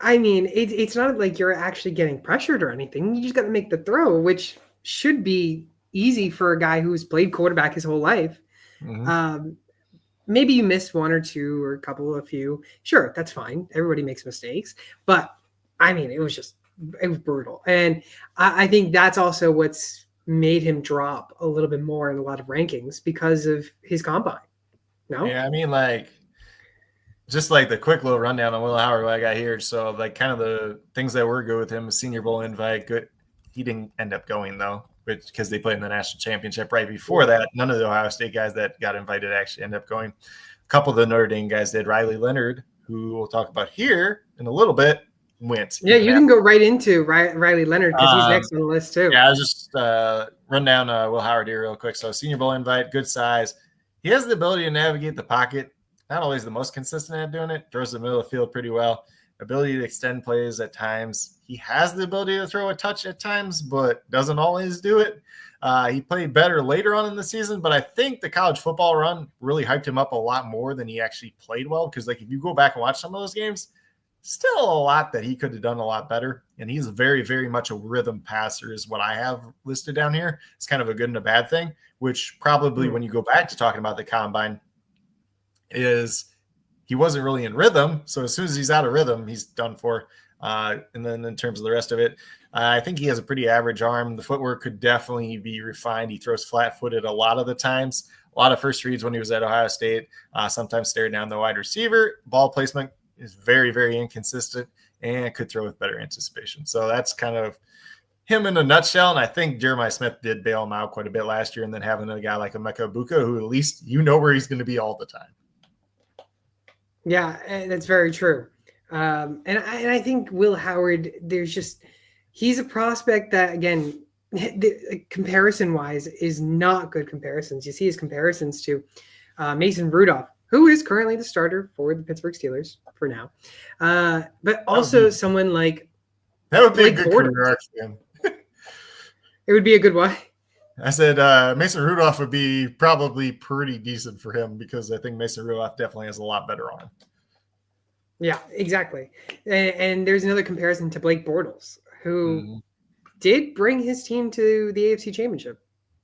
I mean, it's not like you're actually getting pressured or anything. You just got to make the throw, which should be easy for a guy who's played quarterback his whole life. Mm-hmm. Maybe you missed one or two or a few. Sure, that's fine. Everybody makes mistakes. But I mean, it was brutal. And I think that's also what's made him drop a little bit more in a lot of rankings because of his combine. No? Yeah, I mean, like, just like the quick little rundown on Will Howard, what I got here. So, like, kind of the things that were good with him, Senior Bowl invite, good. He didn't end up going, though, because they played in the national championship right before that. None of the Ohio State guys that got invited actually ended up going. A couple of the Notre Dame guys did. Riley Leonard, who we'll talk about here in a little bit, went. Yeah, you can go right into Riley Leonard because he's next on the list, too. Yeah, I'll just run down Will Howard here real quick. So, Senior Bowl invite, good size. He has the ability to navigate the pocket. Not always the most consistent at doing it. Throws the middle of the field pretty well. Ability to extend plays at times. He has the ability to throw a touch at times, but doesn't always do it. He played better later on in the season, but I think the college football run really hyped him up a lot more than he actually played well. Because, like, if you go back and watch some of those games, still a lot that he could have done a lot better. And he's very, very much a rhythm passer is what I have listed down here. It's kind of a good and a bad thing, which probably when you go back to talking about the combine is he wasn't really in rhythm. So as soon as he's out of rhythm, he's done for. And then in terms of the rest of it, I think he has a pretty average arm. The footwork could definitely be refined. He throws flat-footed a lot of the times. A lot of first reads when he was at Ohio State, sometimes stared down the wide receiver. Ball placement is very, very inconsistent and could throw with better anticipation. So that's kind of him in a nutshell. And I think Jeremiah Smith did bail him out quite a bit last year. And then having a guy like Emeka Egbuka, who at least you know where he's going to be all the time. Yeah, that's very true. And I think Will Howard, he's a prospect that, again, comparison-wise is not good comparisons. You see his comparisons to Mason Rudolph, who is currently the starter for the Pittsburgh Steelers for now. But also someone like that would be Blake a good Bortles. career arc for him. It would be a good what? I said Mason Rudolph would be probably pretty decent for him because I think Mason Rudolph definitely has a lot better arm. Yeah, exactly. And there's another comparison to Blake Bortles, who did bring his team to the AFC Championship.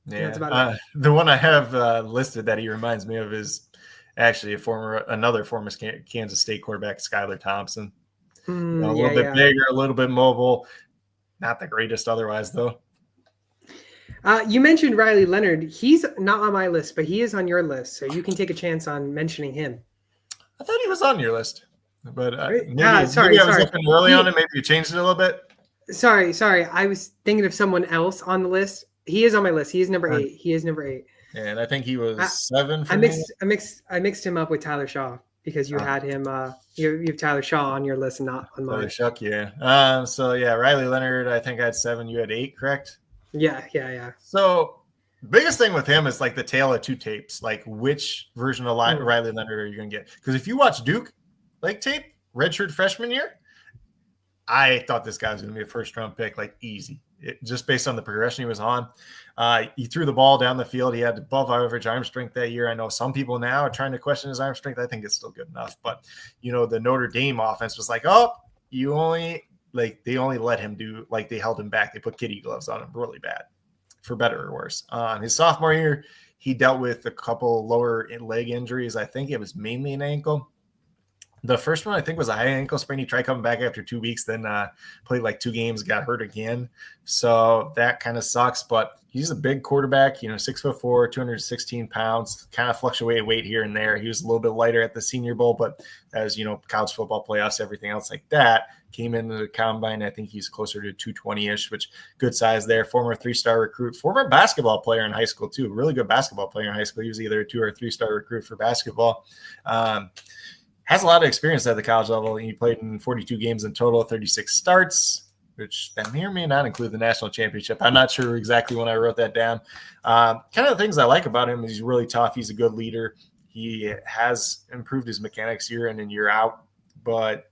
Yeah, that's about it. The one I have listed that he reminds me of is actually another former Kansas State quarterback, Skylar Thompson. A little bit bigger, a little bit mobile. Not the greatest otherwise, though. You mentioned Riley Leonard. He's not on my list, but he is on your list, so you can take a chance on mentioning him. I thought he was on your list, but maybe I was looking early on it. Maybe you changed it a little bit. Sorry. I was thinking of someone else on the list. He is on my list. He is number 8. He is number 8. Yeah, and I think he was 7 for I mixed him up with Tyler Shaw because you had him. You have Tyler Shaw on your list and not on mine. Shuck, yeah. So yeah, Riley Leonard. I think I had 7. You had 8, correct? Yeah. So biggest thing with him is like the tale of two tapes. Like which version of Riley Leonard are you going to get? Because if you watch Duke like tape, redshirt freshman year, I thought this guy was going to be a first-round pick, like easy. Just based on the progression he was on. He threw the ball down the field. He had above-average arm strength that year. I know some people now are trying to question his arm strength. I think it's still good enough. But, the Notre Dame offense was like, they only let him do, like they held him back. They put kitty gloves on him really bad, for better or worse. His sophomore year, he dealt with a couple lower leg injuries. I think it was mainly an ankle. The first one, I think, was a high ankle sprain. He tried coming back after 2 weeks, then played like 2 games, got hurt again. So that kind of sucks. But he's a big quarterback, 6'4", 216 pounds, kind of fluctuated weight here and there. He was a little bit lighter at the Senior Bowl, but as college football playoffs, everything else like that, came into the combine. I think he's closer to 220-ish, which good size there. Former 3-star recruit, former basketball player in high school too. Really good basketball player in high school. He was either a 2 or 3-star recruit for basketball. Has a lot of experience at the college level. He played in 42 games in total, 36 starts, which that may or may not include the national championship. I'm not sure exactly when I wrote that down. Kind of the things I like about him is he's really tough. He's a good leader. He has improved his mechanics year in and year out, but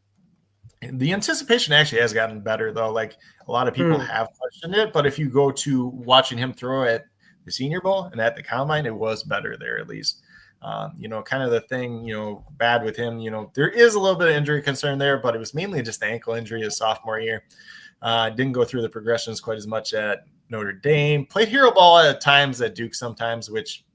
the anticipation actually has gotten better, though. Like a lot of people have questioned it, but if you go to watching him throw at the Senior Bowl, and at the Combine, it was better there at least. Kind of the thing, bad with him, there is a little bit of injury concern there, but it was mainly just the ankle injury his sophomore year. Didn't go through the progressions quite as much at Notre Dame. Played hero ball at times at Duke sometimes, which,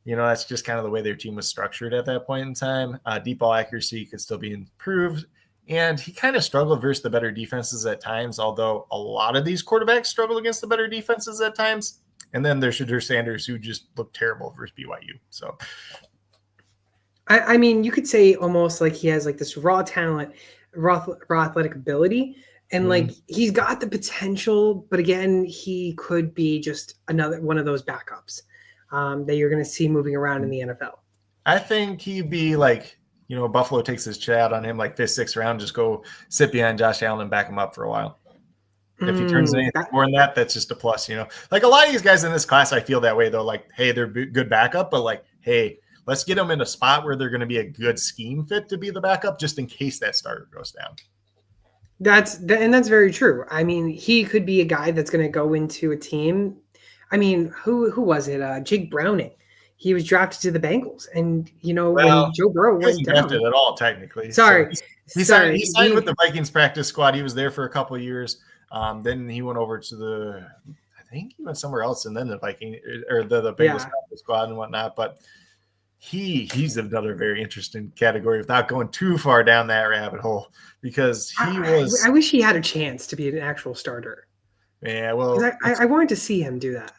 that's just kind of the way their team was structured at that point in time. Deep ball accuracy could still be improved. And he kind of struggled versus the better defenses at times, although a lot of these quarterbacks struggle against the better defenses at times. And then there's Shedeur Sanders, who just looked terrible versus BYU. So, I mean, you could say almost like he has like this raw talent, raw athletic ability, and like he's got the potential, but again, he could be just another one of those backups that you're going to see moving around in the NFL. I think he'd be like, Buffalo takes his chat on him like 5th, 6th round, just go sit behind Josh Allen and back him up for a while. If he turns anything more than that, that's just a plus, Like a lot of these guys in this class, I feel that way though. Like, hey, they're good backup, but like, hey, let's get them in a spot where they're going to be a good scheme fit to be the backup, just in case that starter goes down. That's very true. I mean, he could be a guy that's going to go into a team. I mean, who was it? Jake Browning. He was drafted to the Bengals, and when Joe Burrow went down, drafted at all technically. Sorry, he signed with the Vikings practice squad. He was there for a couple of years. Then he went over to I think he went somewhere else, and then the Viking or the Bengals practice squad and whatnot. But he's another very interesting category without going too far down that rabbit hole, because I wish he had a chance to be an actual starter. Yeah, well, I wanted to see him do that.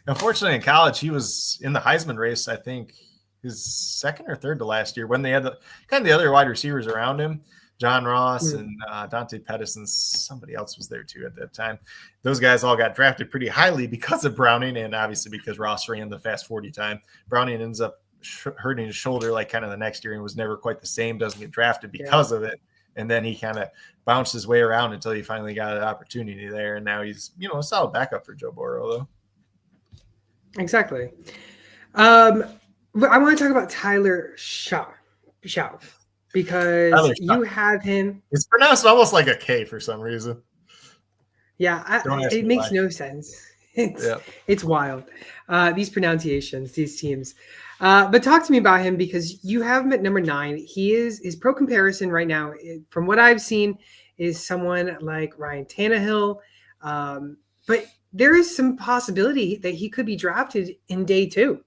Unfortunately, in college, he was in the Heisman race, I think, his 2nd or 3rd to last year, when they had the other wide receivers around him. John Ross and Dante Pettis and somebody else was there too at that time. Those guys all got drafted pretty highly because of Browning, and obviously because Ross ran the fast 40 time. Browning ends up hurting his shoulder like kind of the next year and was never quite the same, doesn't get drafted because of it. And then he kind of bounced his way around until he finally got an opportunity there. And now he's, a solid backup for Joe Burrow, though. Exactly. I want to talk about Tyler Shaw, because you have him. It's pronounced almost like a K for some reason. Yeah, it makes no sense. It's wild. These pronunciations, these teams. But talk to me about him, because you have him at number 9. His pro comparison right now, from what I've seen, is someone like Ryan Tannehill. But there is some possibility that he could be drafted in day 2.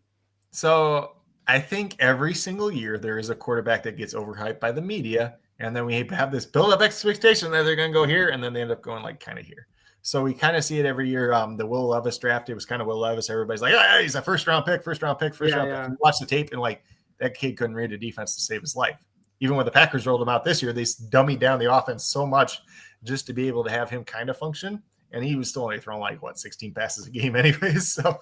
So I think every single year there is a quarterback that gets overhyped by the media, and then we have this build-up expectation that they're going to go here, and then they end up going like kind of here. So we kind of see it every year. The Will Levis draft, it was kind of Will Levis. Everybody's like, oh, he's a first-round pick. Round pick. You watch the tape, and like that kid couldn't read a defense to save his life. Even when the Packers rolled him out this year, they dummied down the offense so much just to be able to have him kind of function. And he was still only throwing 16 passes a game anyways. So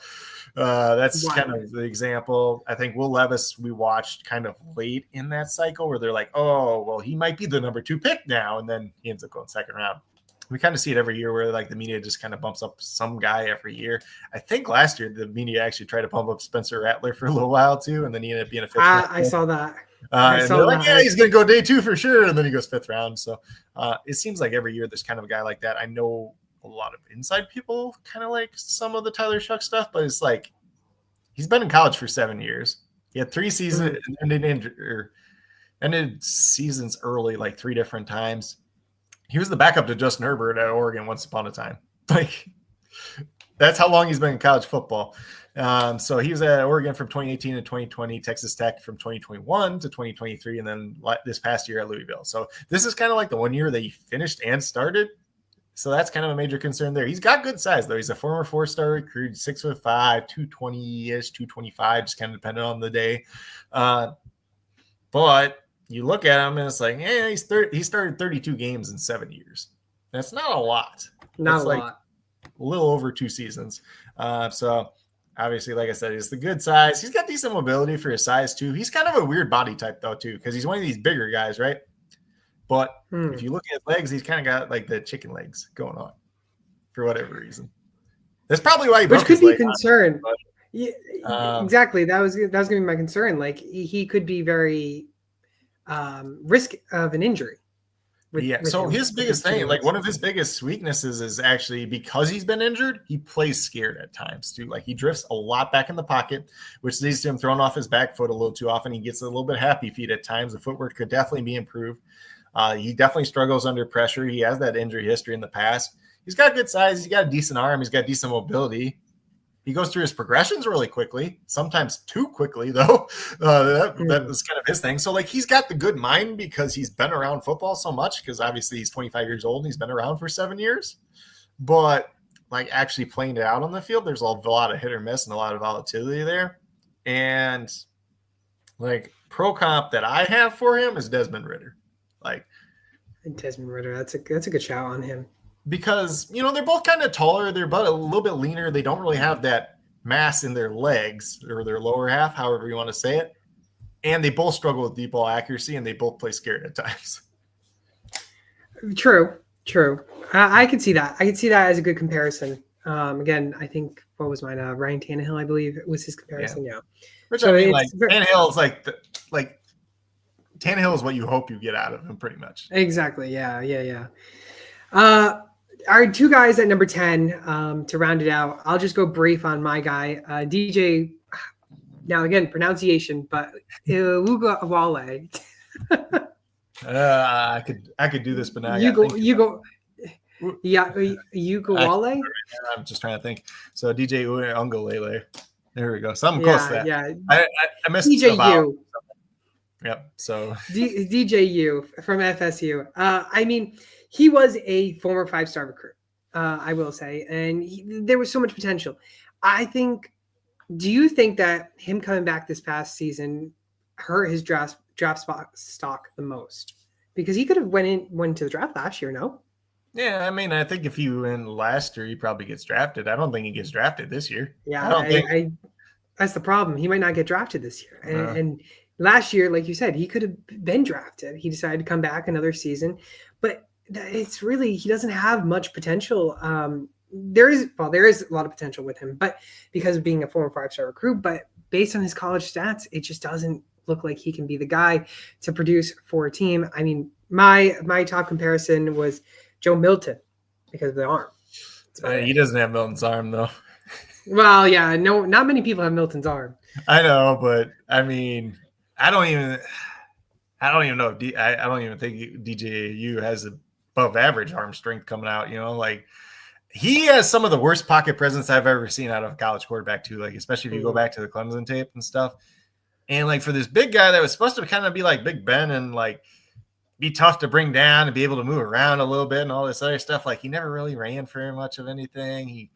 that's kind of the example. I think Will Levis, we watched kind of late in that cycle where they're like, oh, well, he might be the number 2 pick now. And then he ends up going 2nd round. We kind of see it every year where like the media just kind of bumps up some guy every year. I think last year the media actually tried to pump up Spencer Rattler for a little while too. And then he ended up being a 5th round. I saw that. And they're like, yeah, he's going to go day 2 for sure. And then he goes 5th round. So it seems like every year there's kind of a guy like that. I know a lot of inside people kind of like some of the Tyler Shuck stuff, but it's like he's been in college for 7 years. He had 3 seasons ended seasons early, like 3 different times. He was the backup to Justin Herbert at Oregon once upon a time. Like that's how long he's been in college football. So he was at Oregon from 2018 to 2020, Texas Tech from 2021 to 2023, and then this past year at Louisville. So this is kind of like the one year that he finished and started. So that's kind of a major concern there. He's got good size, though. He's a former 4-star recruit, 6'5", 220-ish, 225, just kind of depending on the day. But you look at him and it's like, yeah, he started 32 games in 7 years. That's not a lot. Not a lot. A little over 2 seasons. So obviously, like I said, he's the good size. He's got decent mobility for his size, too. He's kind of a weird body type, though, too, because he's one of these bigger guys, right? But if you look at his legs, he's kind of got like the chicken legs going on for whatever reason. That's probably why he broke his leg. Which could be a concern. Yeah, exactly. That was going to be my concern. Like he could be very risk of an injury. with So him, his with biggest thing, like steroids. one of his biggest weaknesses is actually because he's been injured, he plays scared at times too. Like he drifts a lot back in the pocket, which leads to him throwing off his back foot a little too often. He gets a little bit happy feet at times. The footwork could definitely be improved. He definitely struggles under pressure. He has that injury history in the past. He's got good size. He's got a decent arm. He's got decent mobility. He goes through his progressions really quickly, sometimes too quickly, though. That was kind of his thing. So, like, he's got the good mind because he's been around football so much, because obviously he's 25 years old and he's been around for 7 years. But, like, actually playing it out on the field, there's a lot of hit or miss and a lot of volatility there. And, like, pro comp that I have for him is Desmond Ridder. Like, Desmond Ridder, that's a good shout on him. Because, they're both kind of taller. They're but a little bit leaner. They don't really have that mass in their legs or their lower half, however you want to say it. And they both struggle with deep ball accuracy, and they both play scared at times. True. I can see that. I can see that as a good comparison. Again, I think, what was mine? Ryan Tannehill, I believe, was his comparison. Yeah. Which, so I mean, like, Tannehill is like Tannehill is what you hope you get out of him, pretty much. Exactly. Yeah. Our two guys at number 10, to round it out, I'll just go brief on my guy, DJ. Now, again, pronunciation, but Uga Wale. I could do this, but now you go. Yeah, Wale. I'm just trying to think. So DJ Ungalele. There we go. Something close to that. Yeah. I missed DJU. Yep. So DJU from FSU. I mean, he was a former 5-star recruit, I will say, and there was so much potential. Do you think that him coming back this past season hurt his draft stock the most? Because he could have went to the draft last year, no? Yeah, I mean, I think if he went last year, he probably gets drafted. I don't think he gets drafted this year. Yeah, that's the problem. He might not get drafted this year. And last year, like you said, he could have been drafted. He decided to come back another season, but it's really, he doesn't have much potential. There is a lot of potential with him, but because of being a former 5-star recruit, but based on his college stats, it just doesn't look like he can be the guy to produce for a team. I mean, my top comparison was Joe Milton because of the arm. He doesn't have Milton's arm, though. Well, yeah, no, not many people have Milton's arm. I know, but I mean, I don't even know. I don't even think DJU has above average arm strength coming out. Like he has some of the worst pocket presence I've ever seen out of a college quarterback too. Like especially if you go back to the Clemson tape and stuff. And like for this big guy that was supposed to kind of be like Big Ben and like be tough to bring down and be able to move around a little bit and all this other stuff. Like he never really ran for much of anything. He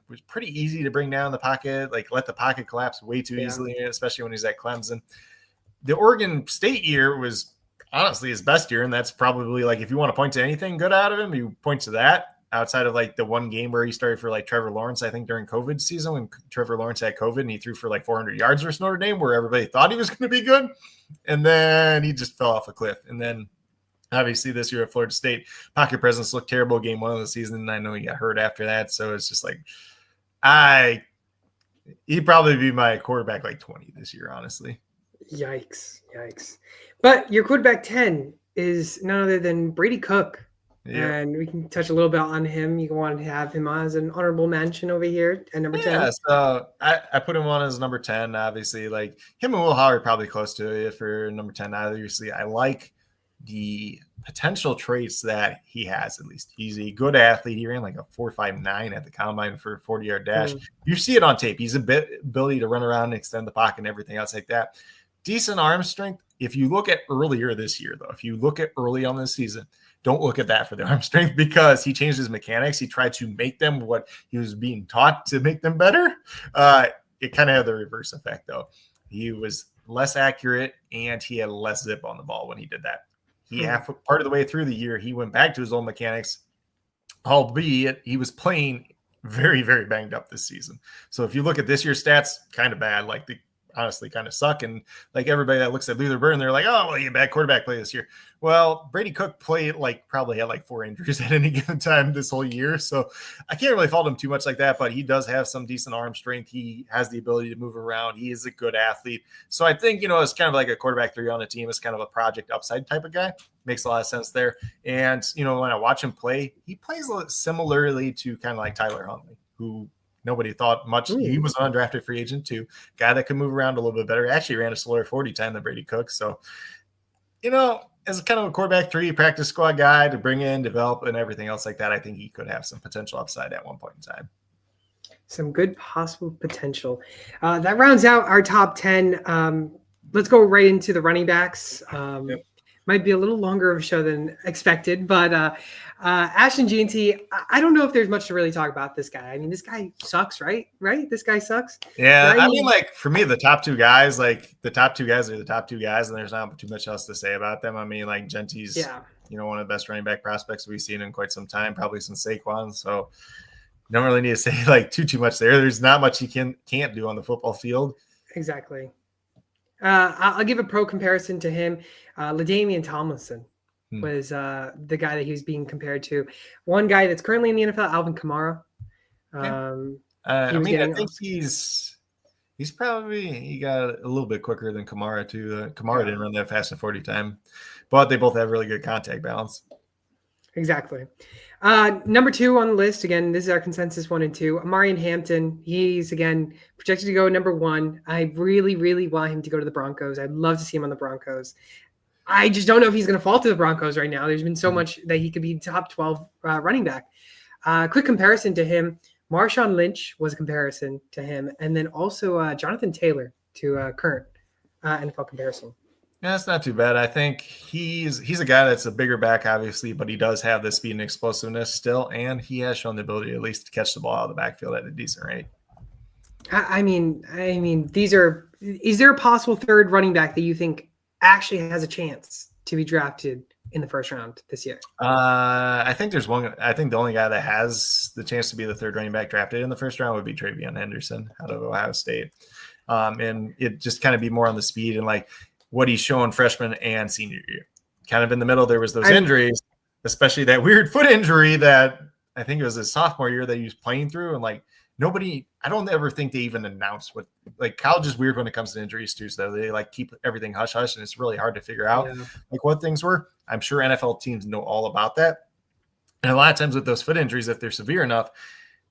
was pretty easy to bring down the pocket, like let the pocket collapse way too easily, especially when he's at Clemson. The Oregon State year was honestly his best year, and that's probably like if you want to point to anything good out of him, you point to that outside of like the one game where he started for like Trevor Lawrence, I think during COVID season when Trevor Lawrence had COVID and he threw for like 400 yards versus Notre Dame where everybody thought he was going to be good, and then he just fell off a cliff. And then obviously this year at Florida State, pocket presence looked terrible game 1 of the season, and I know he got hurt after that, so it's just like he'd probably be my quarterback like 20 this year, honestly. Yikes. But your quarterback 10 is none other than Brady Cook. Yeah. And we can touch a little bit on him. You want to have him on as an honorable mention over here at number 10. Yeah, so I put him on as number 10, obviously. Like him and Will Howard probably close to it for number 10. Obviously, I like the potential traits that he has, at least. He's a good athlete. He ran like a 4.59 at the combine for a 40-yard dash. You see it on tape. He's ability to run around and extend the pocket and everything else like that. Decent arm strength. If you look at earlier this year, though, if you look at early on this season, don't look at that for the arm strength because he changed his mechanics. He tried to make them what he was being taught to make them better. It kind of had the reverse effect, though. He was less accurate and he had less zip on the ball when he did that. Part of the way through the year, he went back to his old mechanics, albeit he was playing very, very banged up this season. So if you look at this year's stats, kind of bad. Like the honestly kind of suck. And like everybody that looks at Luther Burden, they're like, oh, well, you had bad quarterback play this year. Well, Brady Cook probably had like 4 injuries at any given time this whole year. So I can't really fault him too much like that, but he does have some decent arm strength. He has the ability to move around. He is a good athlete. So I think, it's kind of like a quarterback 3 on a team. It's kind of a project upside type of guy. Makes a lot of sense there. And, when I watch him play, he plays similarly to kind of like Tyler Huntley, who nobody thought much. Ooh. He was an undrafted free agent too. Guy that could move around a little bit better. Actually ran a slower 40 time than Brady Cook. So, as kind of a quarterback 3 practice squad guy to bring in, develop, and everything else like that, I think he could have some potential upside at one point in time. Some good possible potential. That rounds out our top 10. Let's go right into the running backs. Yep. Might be a little longer of a show than expected, but Ashton Jeanty, I don't know if there's much to really talk about this guy. I mean, this guy sucks, right? This guy sucks. Yeah, I mean, like, for me, the top 2 guys, are the top 2 guys, and there's not too much else to say about them. I mean, like, Jeanty's, one of the best running back prospects we've seen in quite some time, probably since Saquon. So you don't really need to say, like, too much there. There's not much he can't do on the football field. Exactly. I'll give a pro comparison to him. LaDainian Tomlinson was the guy that he was being compared to. One guy that's currently in the NFL, Alvin Kamara. I think he's probably, he got a little bit quicker than Kamara too. Kamara didn't run that fast in 40 time, but they both have really good contact balance. Exactly. Number 2 on the list, again, this is our consensus 1 and 2. Amarian Hampton, he's again projected to go number 1. I really, really want him to go to the Broncos. I'd love to see him on the Broncos. I just don't know if he's going to fall to the Broncos right now. There's been so much that he could be top 12 running back. Quick comparison to him. Marshawn Lynch was a comparison to him. And then also Jonathan Taylor to current NFL comparison. Yeah, that's not too bad. I think he's a guy that's a bigger back, obviously, but he does have the speed and explosiveness still, and he has shown the ability at least to catch the ball out of the backfield at a decent rate. I mean, is there a possible third running back that you think actually has a chance to be drafted in the first round this year? I think there's one. I think the only guy that has the chance to be the third running back drafted in the first round would be Travion Henderson out of Ohio State. And it just kind of be more on the speed and like what he's shown freshman and senior year. Kind of in the middle, there was those injuries, especially that weird foot injury that I think it was his sophomore year that he was playing through. And like I don't ever think they even announce what, like, college is weird when it comes to injuries too. So they like keep everything hush hush, and it's really hard to figure out like what things were. I'm sure NFL teams know all about that. And a lot of times with those foot injuries, if they're severe enough,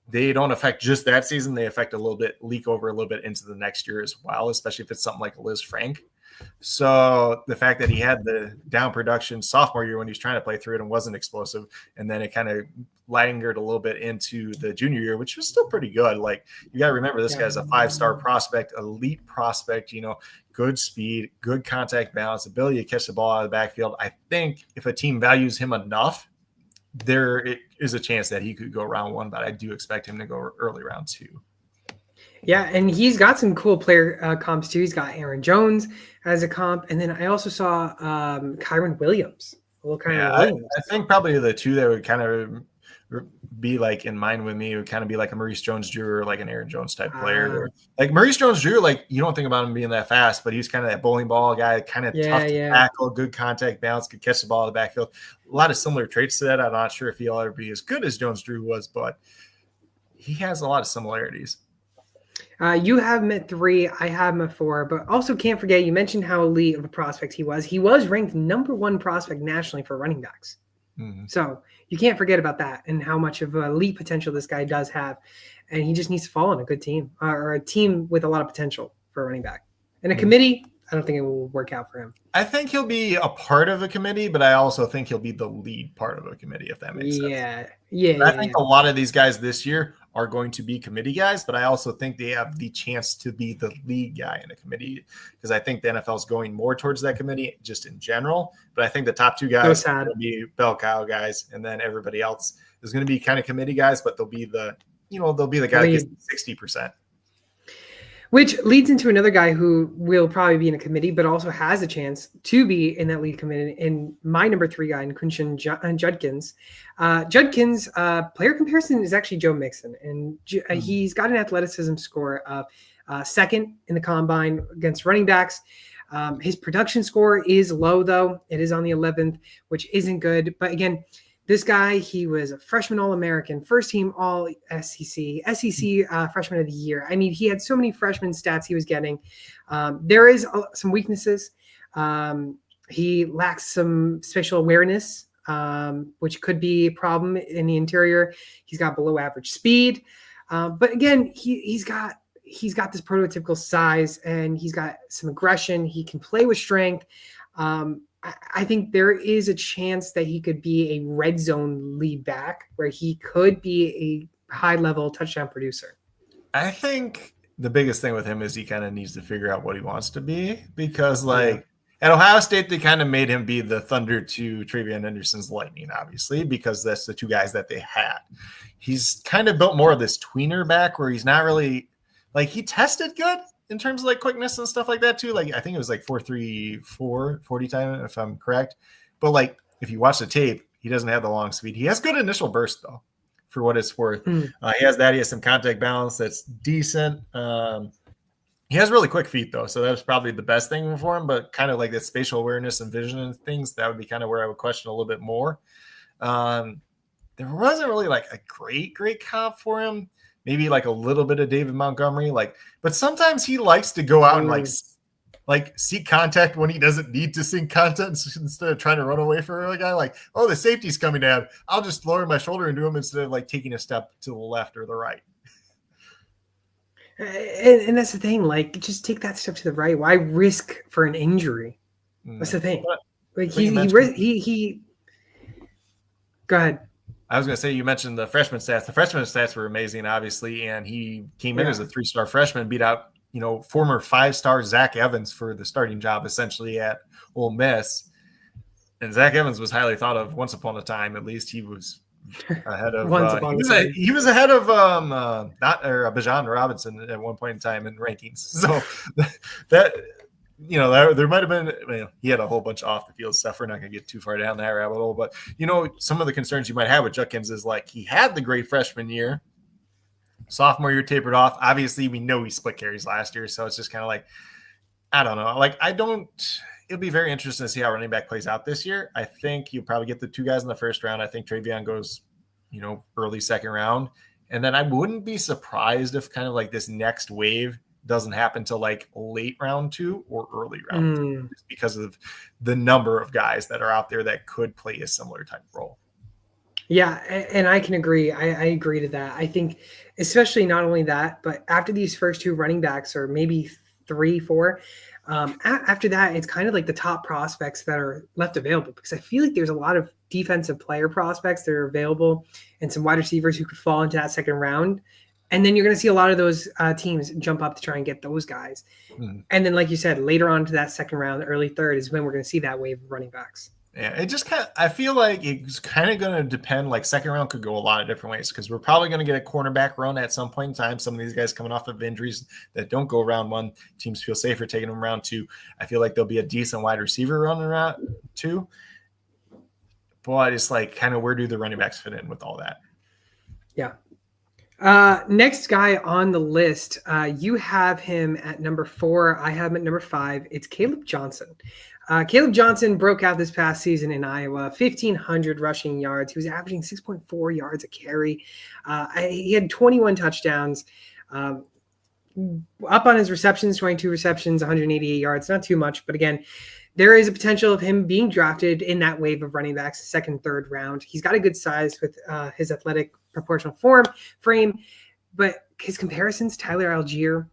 they don't affect just that season. They affect leak over a little bit into the next year as well, especially if it's something like Liz Frank. So the fact that he had the down production sophomore year when he was trying to play through it and wasn't explosive, and then it kind of lingered a little bit into the junior year, which was still pretty good. Like, you got to remember, this guy's a 5-star prospect, elite prospect, good speed, good contact balance, ability to catch the ball out of the backfield. I think if a team values him enough, there is a chance that he could go round 1, but I do expect him to go early round 2. Yeah, and he's got some cool player comps too. He's got Aaron Jones as a comp, and then I also saw Kyron Williams. I think probably the 2 that would kind of be like in mind with me would kind of be like a Maurice Jones-Drew or like an Aaron Jones type player. Like Maurice Jones-Drew, like you don't think about him being that fast, but he's kind of that bowling ball guy, kind of tough to tackle, good contact balance, could catch the ball in the backfield. A lot of similar traits to that. I'm not sure if he'll ever be as good as Jones-Drew was, but he has a lot of similarities. You have him at 3. I have him at 4. But also can't forget, you mentioned how elite of a prospect he was. He was ranked number 1 prospect nationally for running backs. Mm-hmm. So you can't forget about that and how much of elite potential this guy does have. And he just needs to fall on a good team or a team with a lot of potential for a running back. And a committee, I don't think it will work out for him. I think he'll be a part of a committee, but I also think he'll be the lead part of a committee, if that makes sense. I think a lot of these guys this year are going to be committee guys, but I also think they have the chance to be the lead guy in a committee because I think the NFL is going more towards that committee just in general. But I think the top 2 guys will be bell cow guys, and then everybody else is going to be kind of committee guys, but they'll be the guy that gets 60%. Which leads into another guy who will probably be in a committee, but also has a chance to be in that lead committee. And my number 3 guy, Quinshon Judkins. Judkins' player comparison is actually Joe Mixon. And he's got an athleticism score of second in the combine against running backs. His production score is low, though. It is on the 11th, which isn't good. But again, this guy, he was a freshman All-American, first team All-SEC Freshman of the Year. I mean, he had so many freshman stats he was getting. There is some weaknesses. He lacks some spatial awareness, which could be a problem in the interior. He's got below average speed. But again, he's got this prototypical size, and he's got some aggression. He can play with strength. I think there is a chance that he could be a red zone lead back where he could be a high level touchdown producer. I think the biggest thing with him is he kind of needs to figure out what he wants to be, because at Ohio State, they kind of made him be the Thunder to Travion Henderson's Lightning, obviously, because that's the two guys that they had. He's kind of built more of this tweener back where he's not really he tested good in terms of quickness and stuff like that too. I think it was 4.34 40 time, if I'm correct. But if you watch the tape, he doesn't have the long speed. He has good initial burst though, for what it's worth. He has that. He has some contact balance that's decent. He has really quick feet though, so that's probably the best thing for him. But kind of the spatial awareness and vision and things, that would be kind of where I would question a little bit more. There wasn't really a great comp for him. Maybe a little bit of David Montgomery, but sometimes he likes to go out and seek contact when he doesn't need to seek contact instead of trying to run away from a guy. Oh, the safety's coming down. I'll just lower my shoulder into him instead of taking a step to the left or the right. And that's the thing. Just take that step to the right. Why risk for an injury? That's the thing. He. Go ahead. I was going to say, you mentioned the freshman stats. The freshman stats were amazing, obviously, and he came in as a 3-star freshman, beat out, former 5-star Zach Evans for the starting job, essentially, at Ole Miss. And Zach Evans was highly thought of once upon a time. At least he was ahead of he was ahead of Bijan Robinson at one point in time in rankings. So that. There might have been, he had a whole bunch of off the field stuff. We're not going to get too far down that rabbit hole, but some of the concerns you might have with Judkins is he had the great freshman year, sophomore year tapered off. Obviously, we know he split carries last year, so it's just kind of I don't know. It'll be very interesting to see how running back plays out this year. I think you'll probably get the two guys in the first round. I think Travion goes, early second round, and then I wouldn't be surprised if kind of this next wave doesn't happen till late round 2 or early round 2, just because of the number of guys that are out there that could play a similar type role. Yeah, and I can agree. I agree to that. I think especially not only that, but after these first two running backs, or maybe 3, 4, after that, it's kind of the top prospects that are left available, because I feel there's a lot of defensive player prospects that are available and some wide receivers who could fall into that second round. And then you're going to see a lot of those teams jump up to try and get those guys. And then, like you said, later on to that second round, early third, is when we're going to see that wave of running backs. Yeah, it just I feel it's kind of going to depend. Second round could go a lot of different ways, because we're probably going to get a cornerback run at some point in time. Some of these guys coming off of injuries that don't go round 1, teams feel safer taking them round 2. I feel there'll be a decent wide receiver run in round 2. But it's kind of, where do the running backs fit in with all that? Yeah. Next guy on the list, you have him at number 4. I have him at number 5. It's Caleb Johnson. Caleb Johnson broke out this past season in Iowa, 1,500 rushing yards. He was averaging 6.4 yards a carry. He had 21 touchdowns. Up on his receptions, 22 receptions, 188 yards. Not too much, but again, there is a potential of him being drafted in that wave of running backs, second, third round. He's got a good size with his athletic proportional frame, but his comparisons, Tyler Algier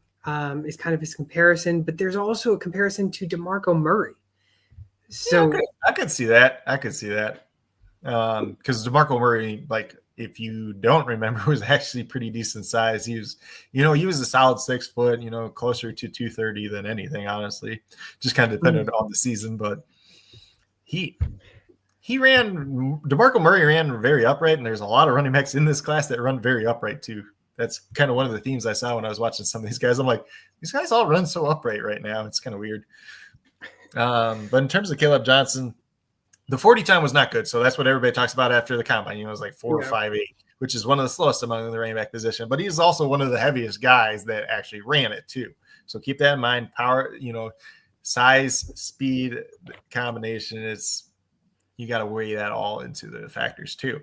is kind of his comparison, but there's also a comparison to DeMarco Murray. So yeah, I could see that. Because DeMarco Murray, if you don't remember, was actually pretty decent size. He was, he was a solid 6 foot, closer to 230 than anything, honestly. Just kind of depended on the season, but DeMarco Murray ran very upright, and there's a lot of running backs in this class that run very upright too. That's kind of one of the themes I saw when I was watching some of these guys. I'm like, these guys all run so upright right now. It's kind of weird. But in terms of Caleb Johnson, the 40 time was not good. So that's what everybody talks about after the combine. It was 4 or 5.8. which is one of the slowest among the running back position, but he's also one of the heaviest guys that actually ran it too. So keep that in mind. Power, size, speed combination is, you got to weigh that all into the factors too.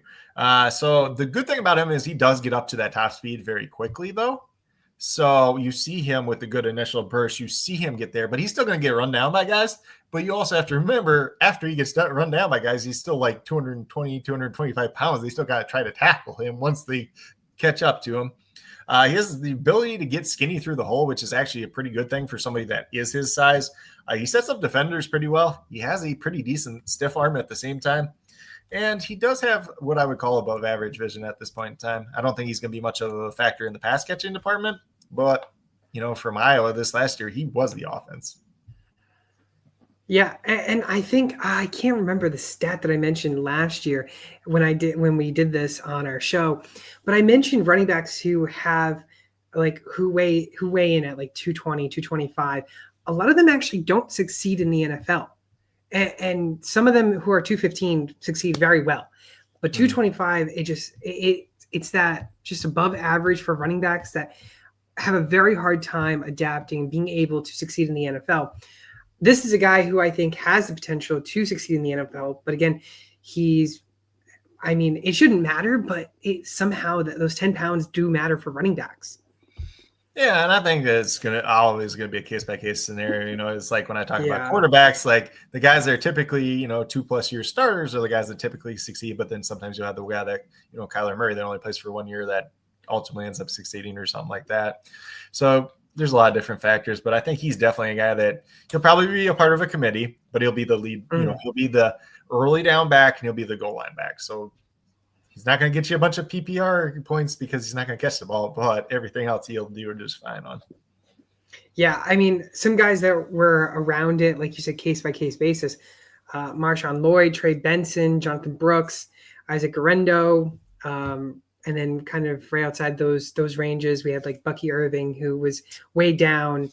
So the good thing about him is he does get up to that top speed very quickly though. So you see him with the good initial burst, you see him get there, but he's still going to get run down by guys. But you also have to remember, after he gets run down by guys, he's still like 220, 225 pounds. They still got to try to tackle him once they catch up to him. He has the ability to get skinny through the hole, which is actually a pretty good thing for somebody that is his size. He sets up defenders pretty well. He has a pretty decent stiff arm at the same time. And he does have what I would call above average vision at this point in time. I don't think he's going to be much of a factor in the pass catching department. But, from Iowa this last year, he was the offense. Yeah, and I think I can't remember the stat that I mentioned last year when we did this on our show, but I mentioned running backs who have who weigh in at like 220, 225. A lot of them actually don't succeed in the NFL. And some of them who are 215 succeed very well. But 225, it's that just above average for running backs that have a very hard time adapting and being able to succeed in the NFL. This is a guy who I think has the potential to succeed in the NFL. But again, it shouldn't matter, but somehow those 10 pounds do matter for running backs. Yeah, and I think it's always gonna be a case by case scenario. It's like when I talk about quarterbacks, like the guys that are typically 2+ year starters are the guys that typically succeed. But then sometimes you'll have the guy that Kyler Murray that only plays for 1 year that ultimately ends up succeeding or something like that. So there's a lot of different factors, but I think he's definitely a guy that he'll probably be a part of a committee, but he'll be the lead. He'll be the early down back and he'll be the goal line back. So he's not going to get you a bunch of PPR points because he's not going to catch the ball, but everything else he'll do just fine on. Yeah, some guys that were around it, like you said, case-by-case basis, Marshawn Lloyd, Trey Benson, Jonathan Brooks, Isaac Guerrero, and then kind of right outside those ranges, we had like Bucky Irving, who was way down.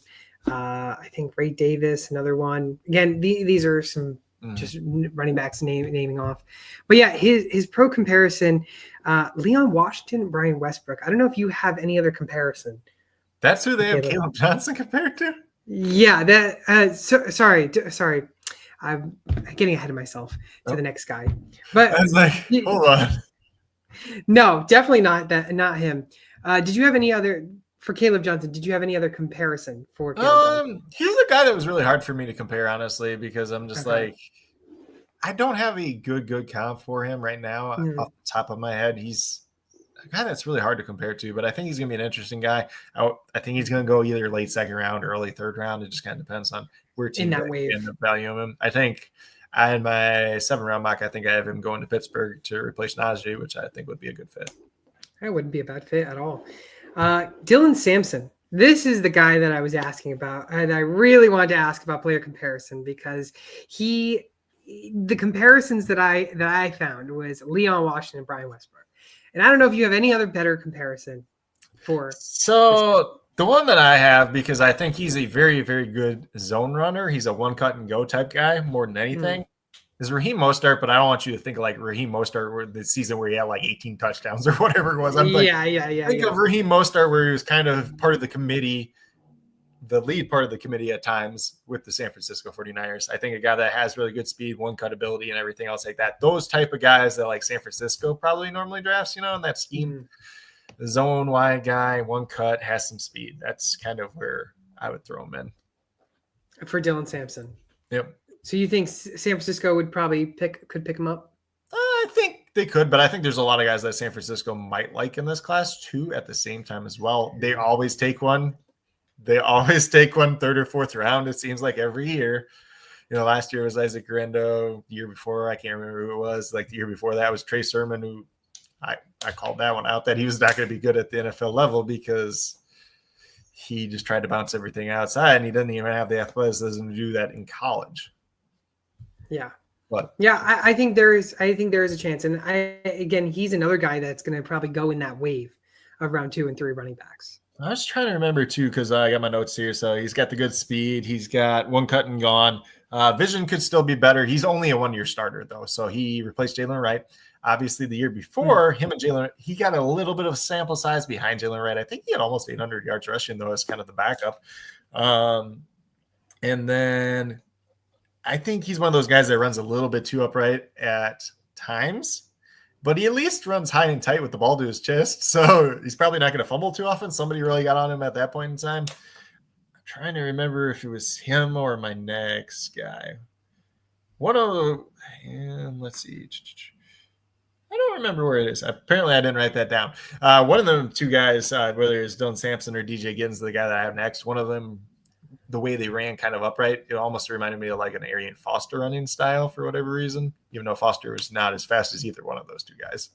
I think Ray Davis, another one. Again, these are some just running backs naming off. But yeah, his pro comparison, Leon Washington, Brian Westbrook. I don't know if you have any other comparison. That's who they have Caleb Johnson compared to? Yeah, that. Sorry. I'm getting ahead of myself to the next guy. But I was like, hold on. No, definitely not him. Did you have any other for Caleb Johnson? Did you have any other comparison for Caleb Johnson? He's a guy that was really hard for me to compare, honestly, because I'm just like, I don't have a good comp for him right now off the top of my head. He's a guy that's really hard to compare to, but I think he's going to be an interesting guy. I think he's going to go either late second round or early third round. It just kind of depends on where teams end up valuing him. I think in my 7th-round mock, I think I have him going to Pittsburgh to replace Najee, which I think would be a good fit. That wouldn't be a bad fit at all. Dylan Sampson. This is the guy that I was asking about, and I really wanted to ask about player comparison because the comparisons that I found was Leon Washington and Brian Westbrook. And I don't know if you have any other better comparison for. So the one that I have, because I think he's a very, very good zone runner. He's a one cut and go type guy more than anything. Is Raheem Mostert, but I don't want you to think of like Raheem Mostert the season where he had like 18 touchdowns or whatever it was. Think of Raheem Mostert where he was kind of part of the committee, the lead part of the committee at times with the San Francisco 49ers. I think a guy that has really good speed, one cut ability and everything else like that. Those type of guys that like San Francisco probably normally drafts, in that scheme. The zone wide guy, one cut, has some speed. That's kind of where I would throw him in. For Dylan Sampson. Yep. So you think San Francisco would probably could pick him up? I think they could, but I think there's a lot of guys that San Francisco might like in this class too at the same time as well. They always take one. Third or fourth round, it seems like every year. Last year was Isaac Guerrero. The year before, I can't remember who it was. Like the year before that was Trey Sermon, who I called that one out that he was not going to be good at the NFL level because he just tried to bounce everything outside and he doesn't even have the athleticism to do that in college. Yeah. But I think there is a chance. And he's another guy that's going to probably go in that wave of round 2 and 3 running backs. I was trying to remember too, because I got my notes here. So he's got the good speed. He's got one cut and gone. Vision could still be better. He's only a 1-year starter though, so he replaced Jalen Wright. Obviously, the year before, him and Jalen, he got a little bit of sample size behind Jalen Wright. I think he had almost 800 yards rushing though, as kind of the backup. And then I think he's one of those guys that runs a little bit too upright at times, but he at least runs high and tight with the ball to his chest. So he's probably not going to fumble too often. Somebody really got on him at that point in time. I'm trying to remember if it was him or my next guy. One of the, let's see. I don't remember where it is. Apparently, I didn't write that down. One of them two guys, whether it's Dylan Sampson or DJ Giddens, the guy that I have next, one of them, the way they ran kind of upright, it almost reminded me of like an Arian Foster running style for whatever reason, even though Foster was not as fast as either one of those two guys.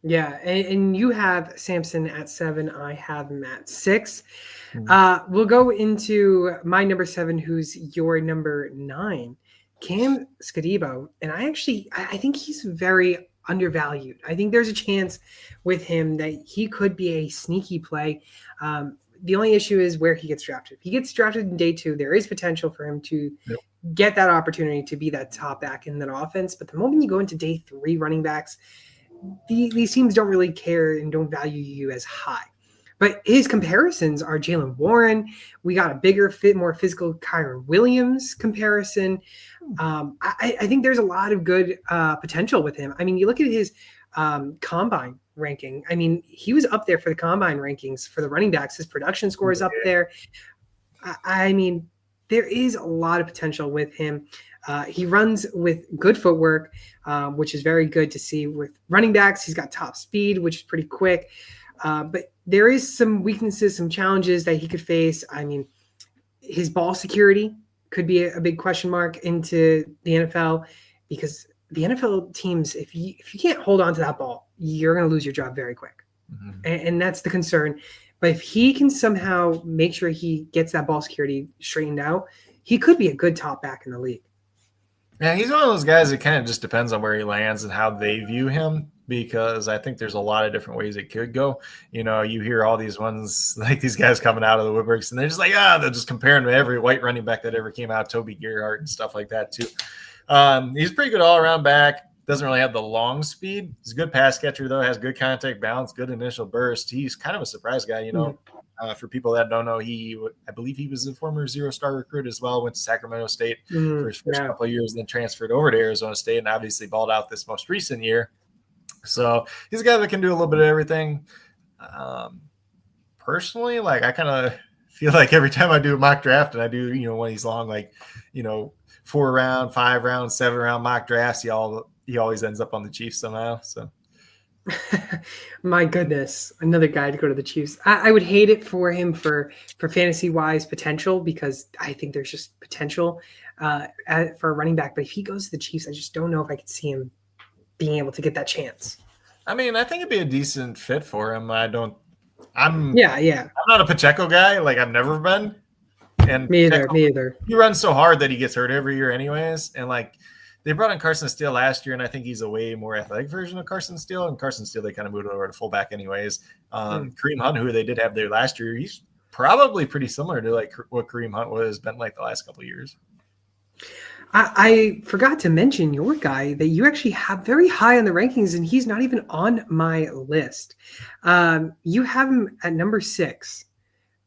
Yeah, and you have Sampson at 7. I have him at 6. We'll go into my number 7, who's your number 9, Cam Skadibo. And I think he's very undervalued. I think there's a chance with him that he could be a sneaky play. The only issue is where he gets drafted. If he gets drafted in day 2, there is potential for him to get that opportunity to be that top back in that offense. But the moment you go into day 3 running backs, these teams don't really care and don't value you as high. But his comparisons are Jalen Warren. We got a bigger, more physical Kyron Williams comparison. I think there's a lot of good potential with him. I mean, you look at his combine ranking. I mean, he was up there for the combine rankings for the running backs. His production score is up there. I mean, there is a lot of potential with him. He runs with good footwork, which is very good to see with running backs. He's got top speed, which is pretty quick. But there is some weaknesses, some challenges that he could face. I mean, his ball security could be a big question mark into the NFL, because the NFL teams, if you can't hold on to that ball, you're going to lose your job very quick. And that's the concern. But if he can somehow make sure he gets that ball security straightened out, he could be a good top back in the league. Yeah, he's one of those guys that kind of just depends on where he lands and how they view him, because I think there's a lot of different ways it could go. You know, you hear all these ones, like these guys coming out of the woodworks, and they're just like, they'll just compare him to every white running back that ever came out, Toby Gerhart and stuff like that too. He's pretty good all-around back. Doesn't really have the long speed. He's a good pass catcher, though. Has good contact balance, good initial burst. He's kind of a surprise guy, you know. For people that don't know, I believe he was a former 0-star recruit as well. Went to Sacramento State for his first couple of years, then transferred over to Arizona State, and obviously balled out this most recent year. So he's a guy that can do a little bit of everything. Personally, like, I kind of feel like every time I do a mock draft and I do, you know, one of these long, like, you know, 4-round, 5-round, 7-round mock drafts, he always ends up on the Chiefs somehow. So, my goodness, another guy to go to the Chiefs. I would hate it for him for fantasy wise potential, because I think there's just potential for a running back. But if he goes to the Chiefs, I just don't know if I could see him being able to get that chance. I mean, I think it'd be a decent fit for him. I'm not a Pacheco guy. Like, I've never been. And me either. He runs so hard that he gets hurt every year anyways. And like, they brought in Carson Steele last year, and I think he's a way more athletic version of Carson Steele. And Carson Steele, they kind of moved over to fullback anyways. Kareem Hunt, who they did have there last year, he's probably pretty similar to like what Kareem Hunt has been like the last couple of years. I forgot to mention your guy that you actually have very high on the rankings, and he's not even on my list. You have him at number 6,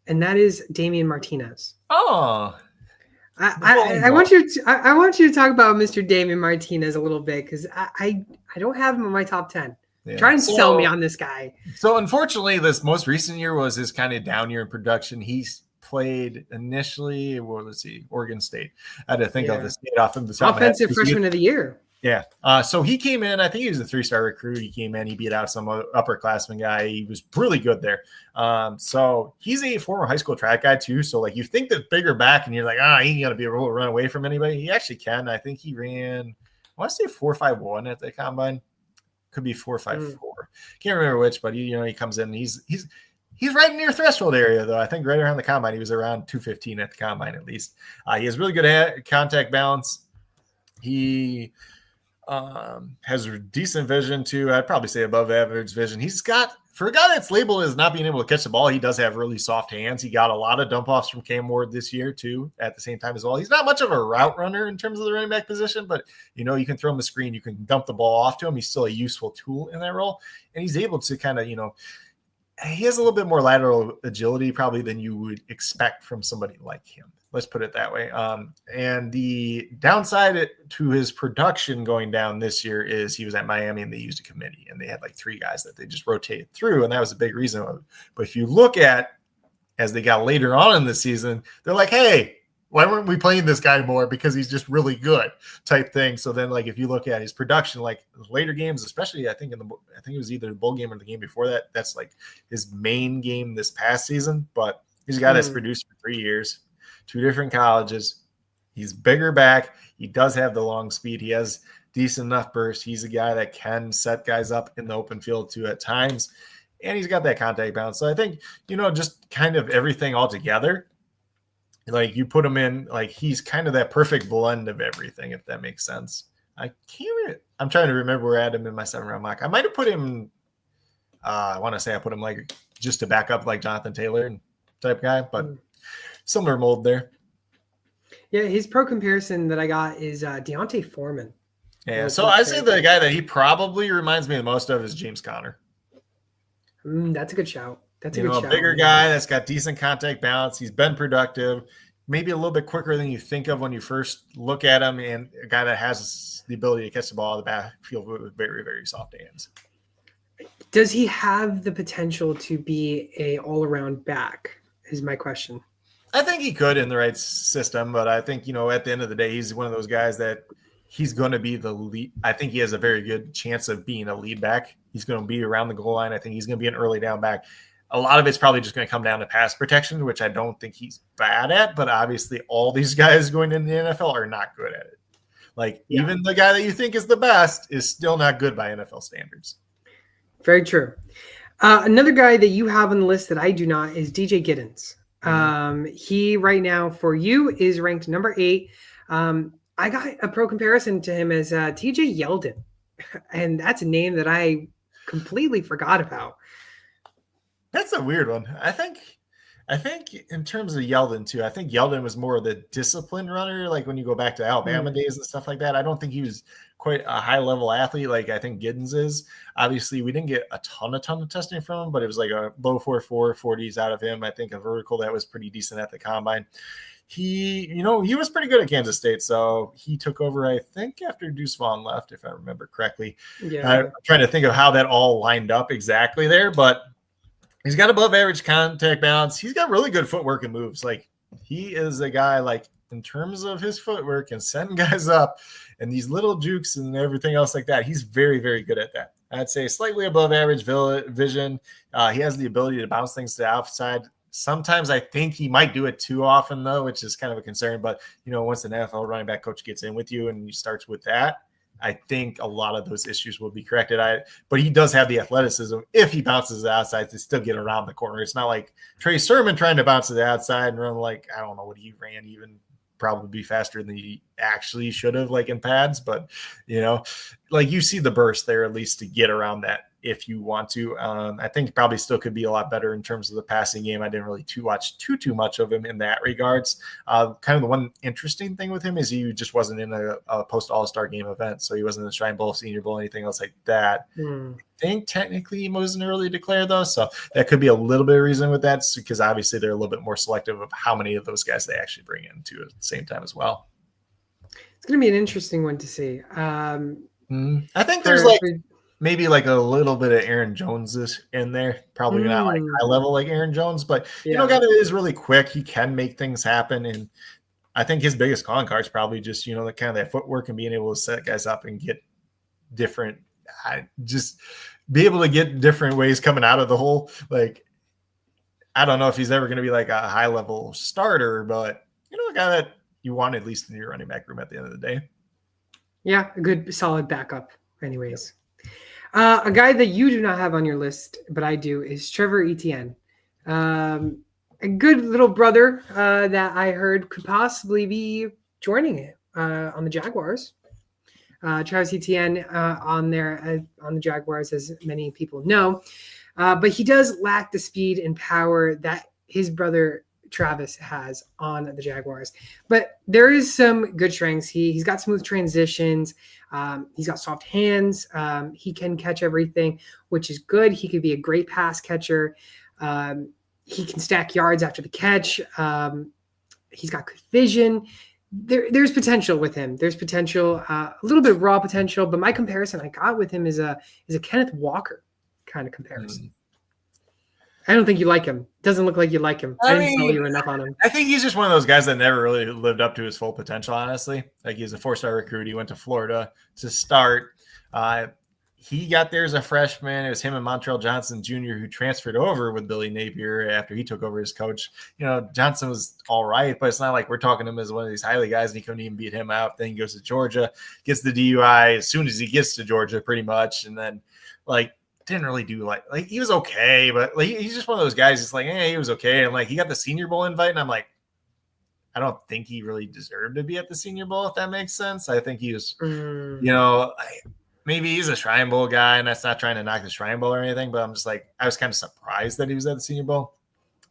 and that is Damian Martinez. Oh, I want you to talk about Mr. Damian Martinez a little bit, because I don't have him in my top 10. Yeah. Try and sell me on this guy. So unfortunately, this most recent year was his kind of down year in production. He's played initially, Oregon State. I had to think of the state off of the top offensive freshman of the year. Yeah. So he came in, I think he was a 3-star recruit. He came in, he beat out some upperclassman guy. He was really good there. So he's a former high school track guy too. So like, you think that bigger back and you're like, he ain't going to be able to run away from anybody. He actually can. I think he ran, I want to say 4.51 at the combine. Could be 4.54. Can't remember which, but he comes in, he's right near threshold area, though. I think right around the combine, he was around 215 at the combine, at least. He has really good contact balance. He has decent vision, too. I'd probably say above average vision. He's got for a guy that's labeled as not being able to catch the ball, he does have really soft hands. He got a lot of dump offs from Cam Ward this year too, at the same time as well. He's not much of a route runner in terms of the running back position, but you can throw him a screen, you can dump the ball off to him. He's still a useful tool in that role. And he's able to kind of, he has a little bit more lateral agility probably than you would expect from somebody like him. Let's put it that way. And the downside to his production going down this year is he was at Miami and they used a committee and they had like 3 guys that they just rotated through. And that was a big reason. But if you look at, as they got later on in the season, they're like, hey, why weren't we playing this guy more? Because he's just really good type thing. So then like, if you look at his production, like later games, especially I think it was either the bowl game or the game before that, that's like his main game this past season. But he's a guy that's produced for 3 years. 2 different colleges. He's bigger back. He does have the long speed. He has decent enough burst. He's a guy that can set guys up in the open field too at times. And he's got that contact bounce. So I think, just kind of everything all together, like you put him in, like he's kind of that perfect blend of everything, if that makes sense. I'm trying to remember where I had him in my 7-round mock. I might have put him, I want to say I put him like just to back up like Jonathan Taylor type guy, but similar mold there. Yeah, his pro comparison that I got is Deontay Foreman. Yeah, so I say the guy that he probably reminds me the most of is James Conner. That's a good shout. That's a good shout. A bigger guy that's got decent contact balance. He's been productive, maybe a little bit quicker than you think of when you first look at him, and a guy that has the ability to catch the ball in the backfield with very, very soft hands. Does he have the potential to be a all-around back is my question. I think he could in the right system, but I think, at the end of the day, he's one of those guys that he's going to be the lead. I think he has a very good chance of being a lead back. He's going to be around the goal line. I think he's going to be an early down back. A lot of it's probably just going to come down to pass protection, which I don't think he's bad at, but obviously all these guys going into the NFL are not good at it. Like even the guy that you think is the best is still not good by NFL standards. Very true. Another guy that you have on the list that I do not is DJ Giddens. He right now for you is ranked number 8. I got a pro comparison to him as TJ Yeldon, and that's a name that I completely forgot about. That's a weird one. I think in terms of Yeldon too, I think Yeldon was more of the disciplined runner. Like when you go back to Alabama days and stuff like that, I don't think he was quite a high level athlete like I think Giddens is. Obviously, we didn't get a ton of testing from him, but it was like a low 4.4 40s out of him. I think a vertical that was pretty decent at the combine. He was pretty good at Kansas State, so he took over, I think, after Deuce Vaughn left, if I remember correctly. Yeah. I'm trying to think of how that all lined up exactly there, but he's got above average contact balance. He's got really good footwork and moves. Like he is a guy like in terms of his footwork and setting guys up and these little jukes and everything else like that. He's very, very good at that. I'd say slightly above average vision. He has the ability to bounce things to the outside. Sometimes I think he might do it too often though, which is kind of a concern. But once an NFL running back coach gets in with you and he starts with that, I think a lot of those issues will be corrected. But he does have the athleticism if he bounces the outside to still get around the corner. It's not like Trey Sermon trying to bounce to the outside and run like, I don't know what he ran, even probably be faster than he actually should have, like in pads. But, like you see the burst there at least to get around that if you want to. I think probably still could be a lot better in terms of the passing game. I didn't really watch too much of him in that regards. Kind of the one interesting thing with him is he just wasn't in a post All-Star game event. So he wasn't in the Shrine Bowl, Senior Bowl, anything else like that. I think technically he wasn't early declared though. So that could be a little bit of reason with that because obviously they're a little bit more selective of how many of those guys they actually bring in to at the same time as well. It's going to be an interesting one to see. I think there's maybe like a little bit of Aaron Jones in there. Probably not like high level like Aaron Jones, but guy that is really quick. He can make things happen. And I think his biggest calling card is probably just, the kind of that footwork and being able to set guys up and get different, just be able to get different ways coming out of the hole. Like, I don't know if he's ever going to be like a high level starter, but a guy that you want at least in your running back room at the end of the day. Yeah, a good solid backup anyways. A guy that you do not have on your list, but I do, is Trevor Etienne. A good little brother that I heard could possibly be joining it on the Jaguars. Travis Etienne on the Jaguars, as many people know. But he does lack the speed and power that his brother Travis has on the Jaguars. But there is some good strengths. He's got smooth transitions. He's got soft hands. He can catch everything, which is good. He could be a great pass catcher. He can stack yards after the catch. He's got good vision. There's potential with him. There's potential, a little bit of raw potential. But my comparison I got with him is a Kenneth Walker kind of comparison. I don't think you like him. Doesn't look like you like him. I didn't tell you enough on him. I think he's just one of those guys that never really lived up to his full potential, honestly. Like, he was a 4-star recruit. He went to Florida to start. He got there as a freshman. It was him and Montrell Johnson Jr. who transferred over with Billy Napier after he took over as coach. Johnson was all right, but it's not like we're talking to him as one of these highly guys, and he couldn't even beat him out. Then he goes to Georgia, gets the DUI as soon as he gets to Georgia, pretty much, and then didn't really do like he was okay, but he's just one of those guys. It's like, hey, he was okay, and he got the Senior Bowl invite, and I'm like, I don't think he really deserved to be at the Senior Bowl, if that makes sense. I think he was, maybe he's a Shrine Bowl guy, and that's not trying to knock the Shrine Bowl or anything, but I'm just like, I was kind of surprised that he was at the Senior Bowl.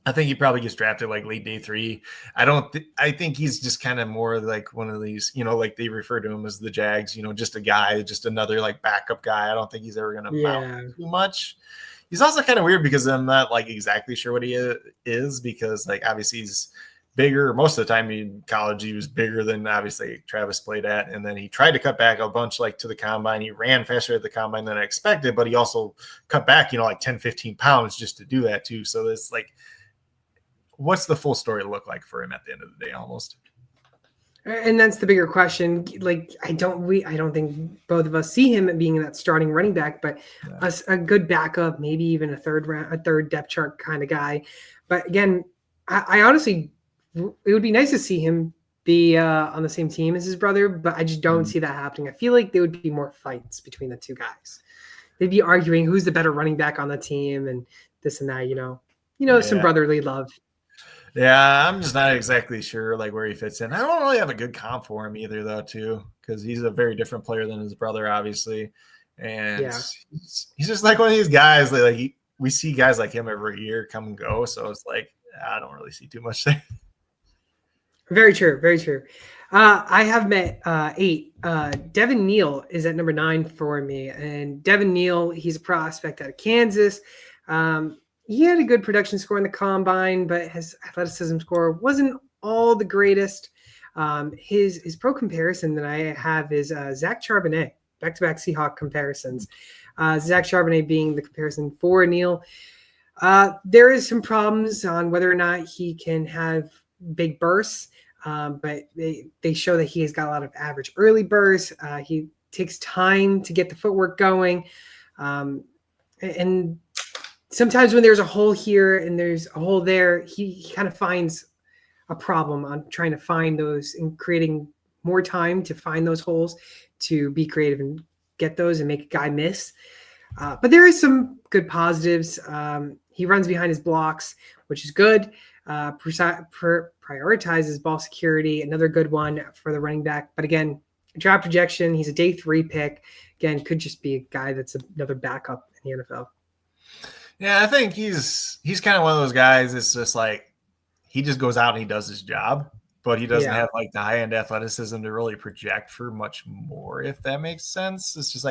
I think he probably gets drafted late day 3. I think he's just kind of more like one of these, they refer to him as the Jags, just a guy, just another backup guy. I don't think he's ever going to mount too much. He's also kind of weird because I'm not exactly sure what he is, because obviously he's bigger. Most of the time in college, he was bigger than obviously Travis played at. And then he tried to cut back a bunch to the combine. He ran faster at the combine than I expected, but he also cut back, 10, 15 pounds just to do that too. So it's what's the full story look like for him at the end of the day almost? And that's the bigger question. I don't think both of us see him being that starting running back, but a good backup, maybe even a third depth chart kind of guy. But again, I honestly, it would be nice to see him be on the same team as his brother, but I just don't see that happening. I feel like there would be more fights between the two guys. They'd be arguing who's the better running back on the team and this and that, some brotherly love. Yeah, I'm just not exactly sure where he fits in. I don't really have a good comp for him either, though, too, because he's a very different player than his brother, obviously, and he's just one of these guys. We see guys like him every year come and go, so it's I don't really see too much there. Very true, very true. I have met 8. Devin Neal is at number 9 for me, and Devin Neal, he's a prospect out of Kansas. He had a good production score in the combine, but his athleticism score wasn't all the greatest. His pro comparison that I have is Zach Charbonnet, back-to-back Seahawk comparisons. Zach Charbonnet being the comparison for Neal. There is some problems on whether or not he can have big bursts, but they show that he has got a lot of average early bursts. He takes time to get the footwork going. And sometimes when there's a hole here and there's a hole there, he kind of finds a problem on trying to find those and creating more time to find those holes, to be creative and get those and make a guy miss. But there is some good positives. He runs behind his blocks, which is good. Prioritizes ball security, another good one for the running back. But again, draft projection, he's a day 3 pick. Again, could just be a guy that's another backup in the NFL. Yeah, I think he's kind of one of those guys. It's just he just goes out and he does his job, but he doesn't have the high end athleticism to really project for much more, if that makes sense. It's just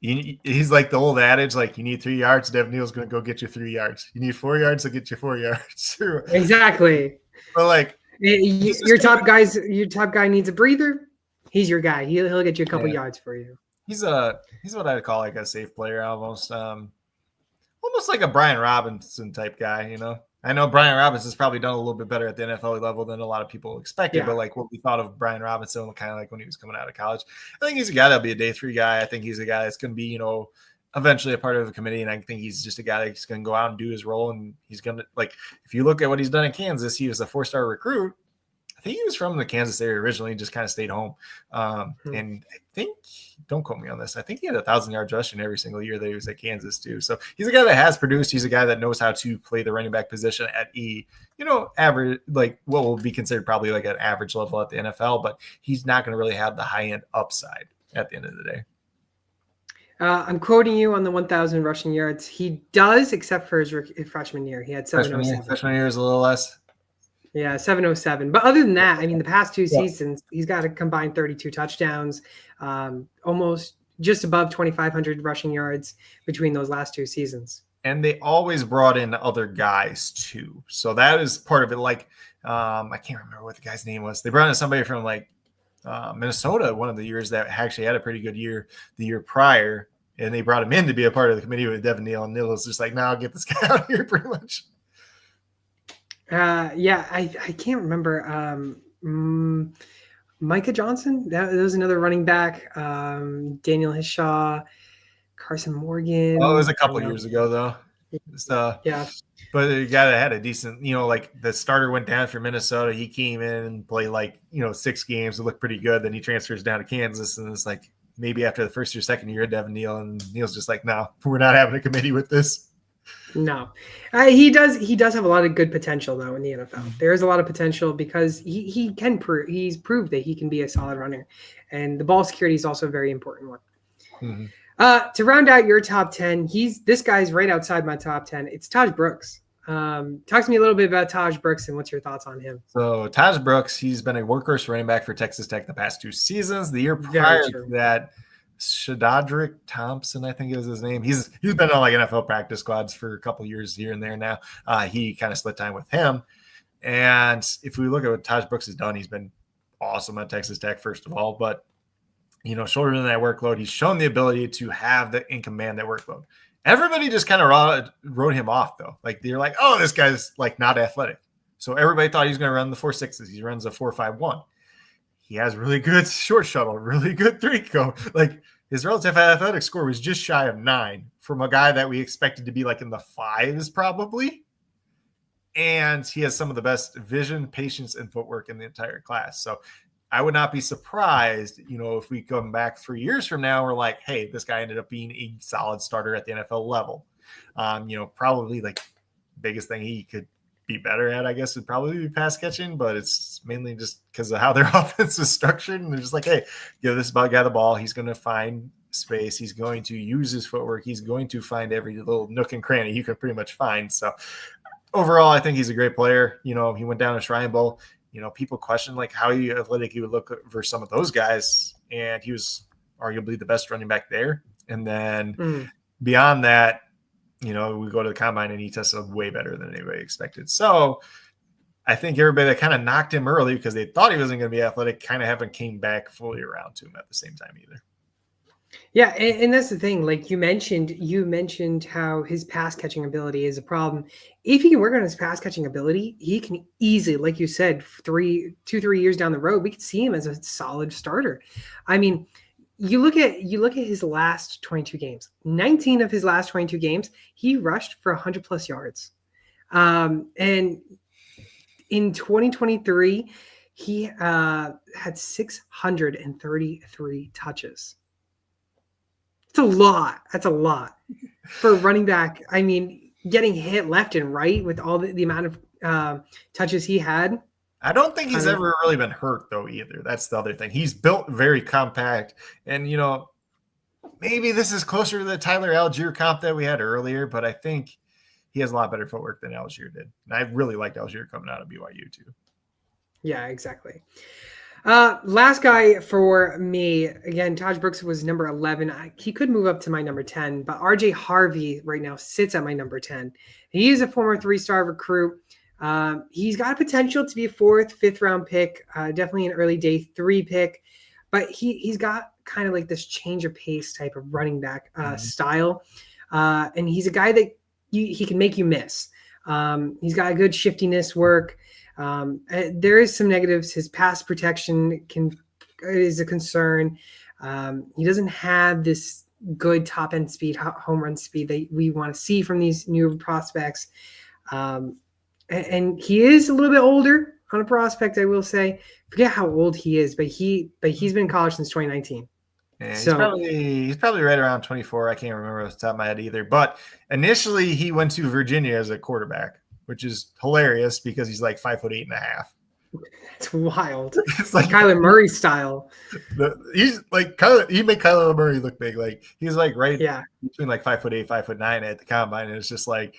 he's the old adage, you need 3 yards, Devin Neal's going to go get you 3 yards. You need 4 yards, he'll get you 4 yards. Exactly. But your top guy needs a breather. He's your guy. He'll get you a couple yards for you. He's what I'd call a safe player almost. Almost like a Brian Robinson type guy, I know Brian Robinson's probably done a little bit better at the NFL level than a lot of people expected, but what we thought of Brian Robinson kind of when he was coming out of college, I think he's a guy that'll be a day 3 guy. I think he's a guy that's going to be, eventually a part of the committee, and I think he's just a guy that's going to go out and do his role, and he's going to, if you look at what he's done in Kansas, he was a 4-star recruit. I think he was from the Kansas area originally, just kind of stayed home. And I think, don't quote me on this, I think he had 1,000 yards rushing every single year that he was at Kansas too. So he's a guy that has produced. He's a guy that knows how to play the running back position at average, what will be considered probably an average level at the NFL, but he's not going to really have the high end upside at the end of the day. I'm quoting you on the 1,000 rushing yards. He does, except for his freshman year. He had 707. Freshman year is a little less. Yeah, 707. But other than that, I mean, the past two Yeah. seasons, he's got a combined 32 touchdowns, almost just above 2,500 rushing yards between those last two seasons. And they always brought in other guys too. So that is part of it. Like, I can't remember what the guy's name was. They brought in somebody from like Minnesota one of the years that actually had a pretty good year the year prior. And they brought him in to be a part of the committee with Devin Neal. And Neal was just like, "No, I'll get this guy out of here," pretty much. Yeah, I can't remember. Micah Johnson, that was another running back. Daniel Hishaw, Carson Morgan. Oh, it was a couple years ago though. So yeah, but the guy that had a decent, like the starter went down for Minnesota. He came in and played 6 games. It looked pretty good. Then he transfers down to Kansas, and it's like maybe after the first or second year, Devin Neal, and Neal's just like, "No, we're not having a committee with this." No, he does have a lot of good potential though in the NFL. There is a lot of potential because he can prove he's proved that he can be a solid runner, and the ball security is also a very important one. Mm-hmm. To round out your top 10, this guy's right outside my top 10. It's Taj Brooks. Talk to me a little bit about Taj Brooks and what's your thoughts on him? So Taj Brooks, he's been a workhorse running back for Texas Tech the past 2 seasons. The year prior to that, Shadadrick Thompson, I think is his name. He's been on like NFL practice squads for a couple years here and there now. He kind of split time with him. And if we look at what Taj Brooks has done, he's been awesome at Texas Tech, first of all. But, shouldering that workload, he's shown the ability to have and command that workload. Everybody just kind of wrote him off, though. Like, they're like, "Oh, this guy's like not athletic." So everybody thought he was going to run the 4.6s. He runs a 4.51. He has really good short shuttle, really good 3-go. Like, his relative athletic score was just shy of 9 from a guy that we expected to be like in the 5s probably. And he has some of the best vision, patience, and footwork in the entire class. So I would not be surprised, if we come back 3 years from now, we're like, "Hey, this guy ended up being a solid starter at the NFL level." Probably like biggest thing he could be better at, I guess, would probably be pass catching, but it's mainly just because of how their offense is structured. And they're just like, "Hey, give this guy the ball. He's going to find space. He's going to use his footwork. He's going to find every little nook and cranny you can pretty much find." So overall, I think he's a great player. He went down to Shrine Bowl. People question like how athletic he would look for some of those guys. And he was arguably the best running back there. And then beyond that, we go to the combine and he tested way better than anybody expected. So I think everybody that kind of knocked him early because they thought he wasn't going to be athletic kind of haven't came back fully around to him at the same time either. Yeah, and that's the thing. Like you mentioned how his pass catching ability is a problem. If he can work on his pass catching ability, he can easily, like you said, 3 years down the road, we could see him as a solid starter. I mean, you look at his last 22 games. 19 of his last 22 games, he rushed for 100 plus yards. And in 2023, he had 633 touches. It's a lot. That's a lot for a running back. I mean, getting hit left and right with all the amount of touches he had. I don't think he's ever really been hurt, though, either. That's the other thing. He's built very compact. And, maybe this is closer to the Tyler Algier comp that we had earlier, but I think he has a lot better footwork than Algier did. And I really liked Algier coming out of BYU, too. Yeah, exactly. Last guy for me, again, Taj Brooks was number 11. He could move up to my number 10, but RJ Harvey right now sits at my number 10. He is a former 3-star recruit. He's got potential to be a 4th, 5th round pick, definitely an early day 3 pick, but he's got kind of like this change of pace type of running back style. And he's a guy that he can make you miss. He's got a good shiftiness work. There is some negatives. His pass protection is a concern. He doesn't have this good top end speed, home run speed that we want to see from these new prospects. And he is a little bit older on a prospect, I will say. Forget how old he is, but he's been in college since 2019. Yeah, he's probably right around 24. I can't remember off the top of my head either. But initially, he went to Virginia as a quarterback, which is hilarious because he's like 5'8.5". It's wild. It's like Kyler Murray style. he's like Kyler. He made Kyler Murray look big. Like he's like right Yeah. between like 5'8", 5'9" at the combine, and it's just like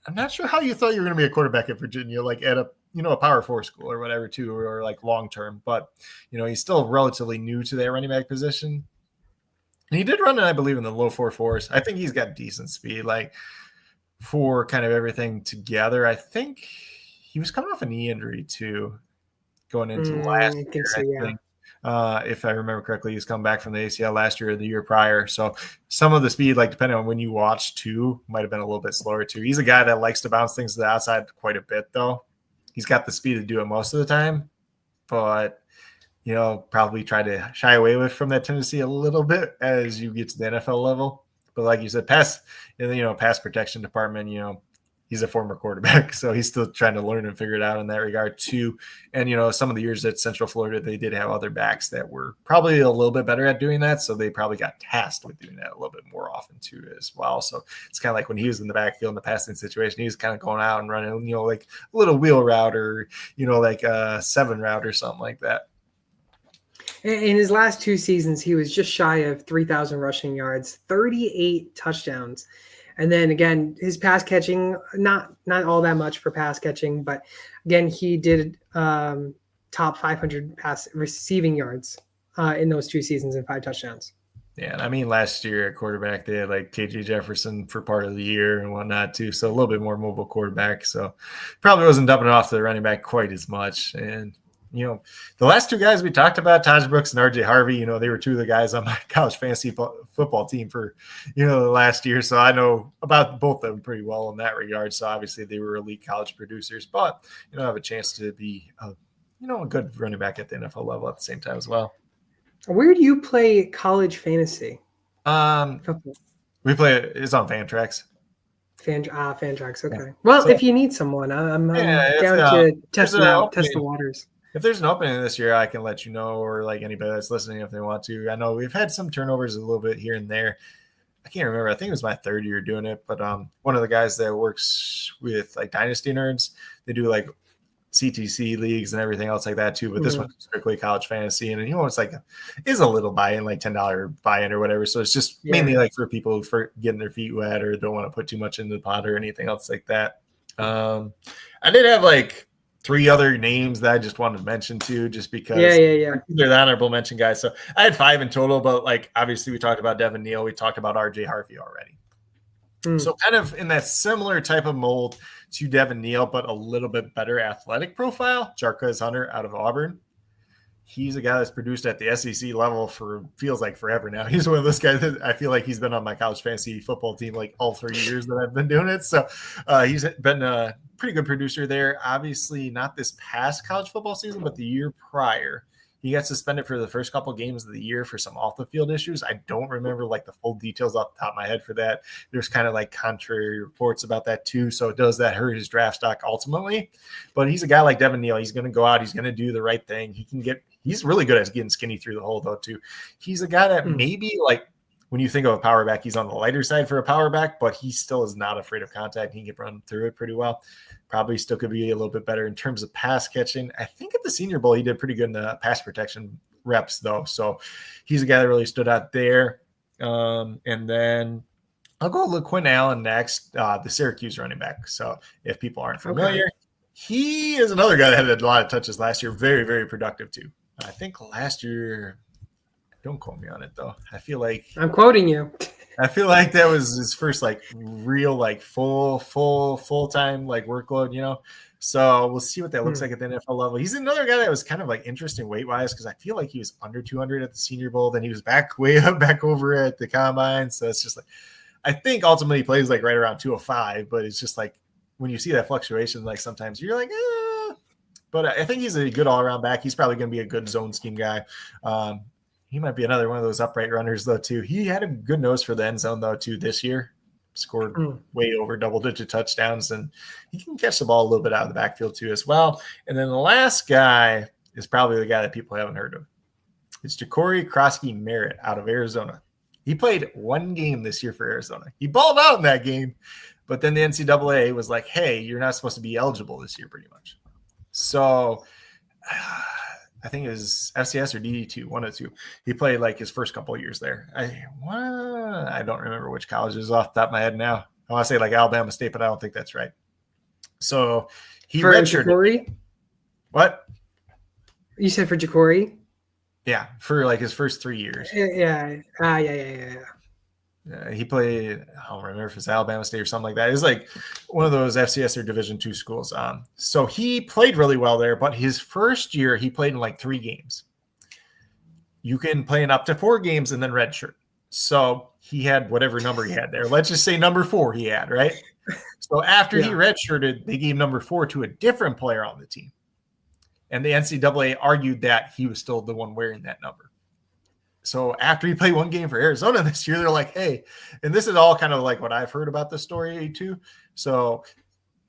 I'm not sure how you thought you were going to be a quarterback at Virginia, like at a a Power 4 school or whatever too, or like long term. But he's still relatively new to that running back position. And he did run it, I believe, in the low 4.4s. I think he's got decent speed, like for kind of everything together. I think he was coming off a knee injury too, going into last I think year. so, yeah. If I remember correctly, he's come back from the ACL last year or the year prior. So some of the speed, like depending on when you watch too, might have been a little bit slower too. He's a guy that likes to bounce things to the outside quite a bit, though. He's got the speed to do it most of the time, but probably try to shy away from that tendency a little bit as you get to the NFL level. But like you said, pass protection department, he's a former quarterback, so he's still trying to learn and figure it out in that regard too. And some of the years at Central Florida, they did have other backs that were probably a little bit better at doing that, so they probably got tasked with doing that a little bit more often too as well. So it's kind of like when he was in the backfield in the passing situation, he was kind of going out and running, like a little wheel route or like a 7 route or something like that. In his last 2 seasons, he was just shy of 3,000 rushing yards, 38 touchdowns. And then again, his pass catching, not all that much for pass catching, but again, he did top 500 pass receiving yards in those 2 seasons and 5 touchdowns. Yeah, and I mean, last year at quarterback, they had like KJ Jefferson for part of the year and whatnot too, so a little bit more mobile quarterback. So probably wasn't dumping it off to the running back quite as much. And the last 2 guys we talked about, Taj Brooks and RJ Harvey, they were 2 of the guys on my college fantasy football team for, the last year. So I know about both of them pretty well in that regard. So obviously they were elite college producers, but, have a chance to be, a good running back at the NFL level at the same time as well. Where do you play college fantasy? We play it's on Fantrax. Fantrax. Okay. Yeah. Well, so, if you need someone, I'm down to test the waters. If there's an opening this year, I can let you know, or like anybody that's listening if they want to. I know we've had some turnovers a little bit here and there. I can't remember. I think it was my 3rd year doing it, but one of the guys that works with like Dynasty Nerds, they do like CTC leagues and everything else like that too. But this one's strictly college fantasy, and it's like is a little buy-in, like $10 buy-in or whatever. So it's just mainly like for people for getting their feet wet or don't want to put too much into the pot or anything else like that. I did have like 3 other names that I just wanted to mention too, just because they're the honorable mention guys. So I had 5 in total, but like obviously we talked about Devin Neal, we talked about RJ Harvey already. So kind of in that similar type of mold to Devin Neal, but a little bit better athletic profile, Jarquez Hunter out of Auburn. He's a guy that's produced at the SEC level for feels like forever now. He's one of those guys that I feel like he's been on my college fantasy football team like all 3 years that I've been doing it. So he's been a pretty good producer there. Obviously not this past college football season, but the year prior. He got suspended for the first couple games of the year for some off the field issues. I don't remember like the full details off the top of my head for that. There's kind of like contrary reports about that too. So does that hurt his draft stock ultimately? But he's a guy like Devin Neal. He's going to go out. He's going to do the right thing. He's really good at getting skinny through the hole though too. He's a guy that maybe like when you think of a power back, he's on the lighter side for a power back, but he still is not afraid of contact. He can run through it pretty well. Probably still could be a little bit better in terms of pass catching. I think at the Senior Bowl, he did pretty good in the pass protection reps, though. So he's a guy that really stood out there. And then I'll go with Quinn Allen next, the Syracuse running back. So if people aren't familiar, he is another guy that had a lot of touches last year. Very, very productive, too. I think last year, don't quote me on it, though. I feel like I'm quoting you. I feel like that was his first like real like full-time like workload, So we'll see what that looks like at the NFL level. He's another guy that was kind of like interesting weight-wise because I feel like he was under 200 at the Senior Bowl. Then he was back over at the Combine. So it's just like I think ultimately he plays like right around 205, but it's just like when you see that fluctuation, like sometimes you're like, But I think he's a good all-around back. He's probably going to be a good zone scheme guy. He might be another one of those upright runners, though, too. He had a good nose for the end zone, though, too, this year. Scored way over double-digit touchdowns, and he can catch the ball a little bit out of the backfield, too, as well. And then the last guy is probably the guy that people haven't heard of. It's Ja'Cory Krosky-Merritt out of Arizona. He played 1 game this year for Arizona. He balled out in that game, but then the NCAA was like, hey, you're not supposed to be eligible this year, pretty much. So I think it was FCS or DD2, one of the two. He played like his first couple of years there. I don't remember which college is off the top of my head now. I want to say like Alabama State, but I don't think that's right. So he for redshirted. Ja'Cory? What? You said for Ja'Cory? Yeah, for like his first 3 years. Yeah. He played, I don't remember if it's Alabama State or something like that. It was like one of those FCS or Division II schools. So he played really well there, but his first year he played in like 3 games. You can play in up to 4 games and then redshirt. So he had whatever number he had there. Let's just say number 4 he had, right? So after he redshirted, they gave number 4 to a different player on the team. And the NCAA argued that he was still the one wearing that number. So after he played 1 game for Arizona this year, they're like, hey, and this is all kind of like what I've heard about the story too. So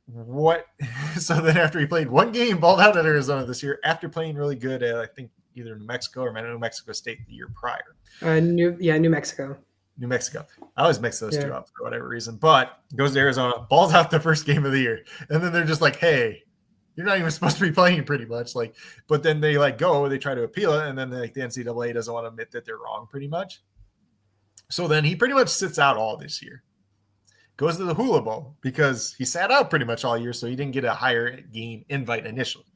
then after he played 1 game, balled out at Arizona this year, after playing really good at, I think, either New Mexico or New Mexico State the year prior. New Mexico. New Mexico. I always mix those two up for whatever reason, but goes to Arizona, balls out the first game of the year. And then they're just like, hey, you're not even supposed to be playing pretty much. Like, but then they like they try to appeal it. And then like the NCAA doesn't want to admit that they're wrong pretty much. So then he pretty much sits out all this year, goes to the Hula Bowl because he sat out pretty much all year. So he didn't get a higher game invite initially.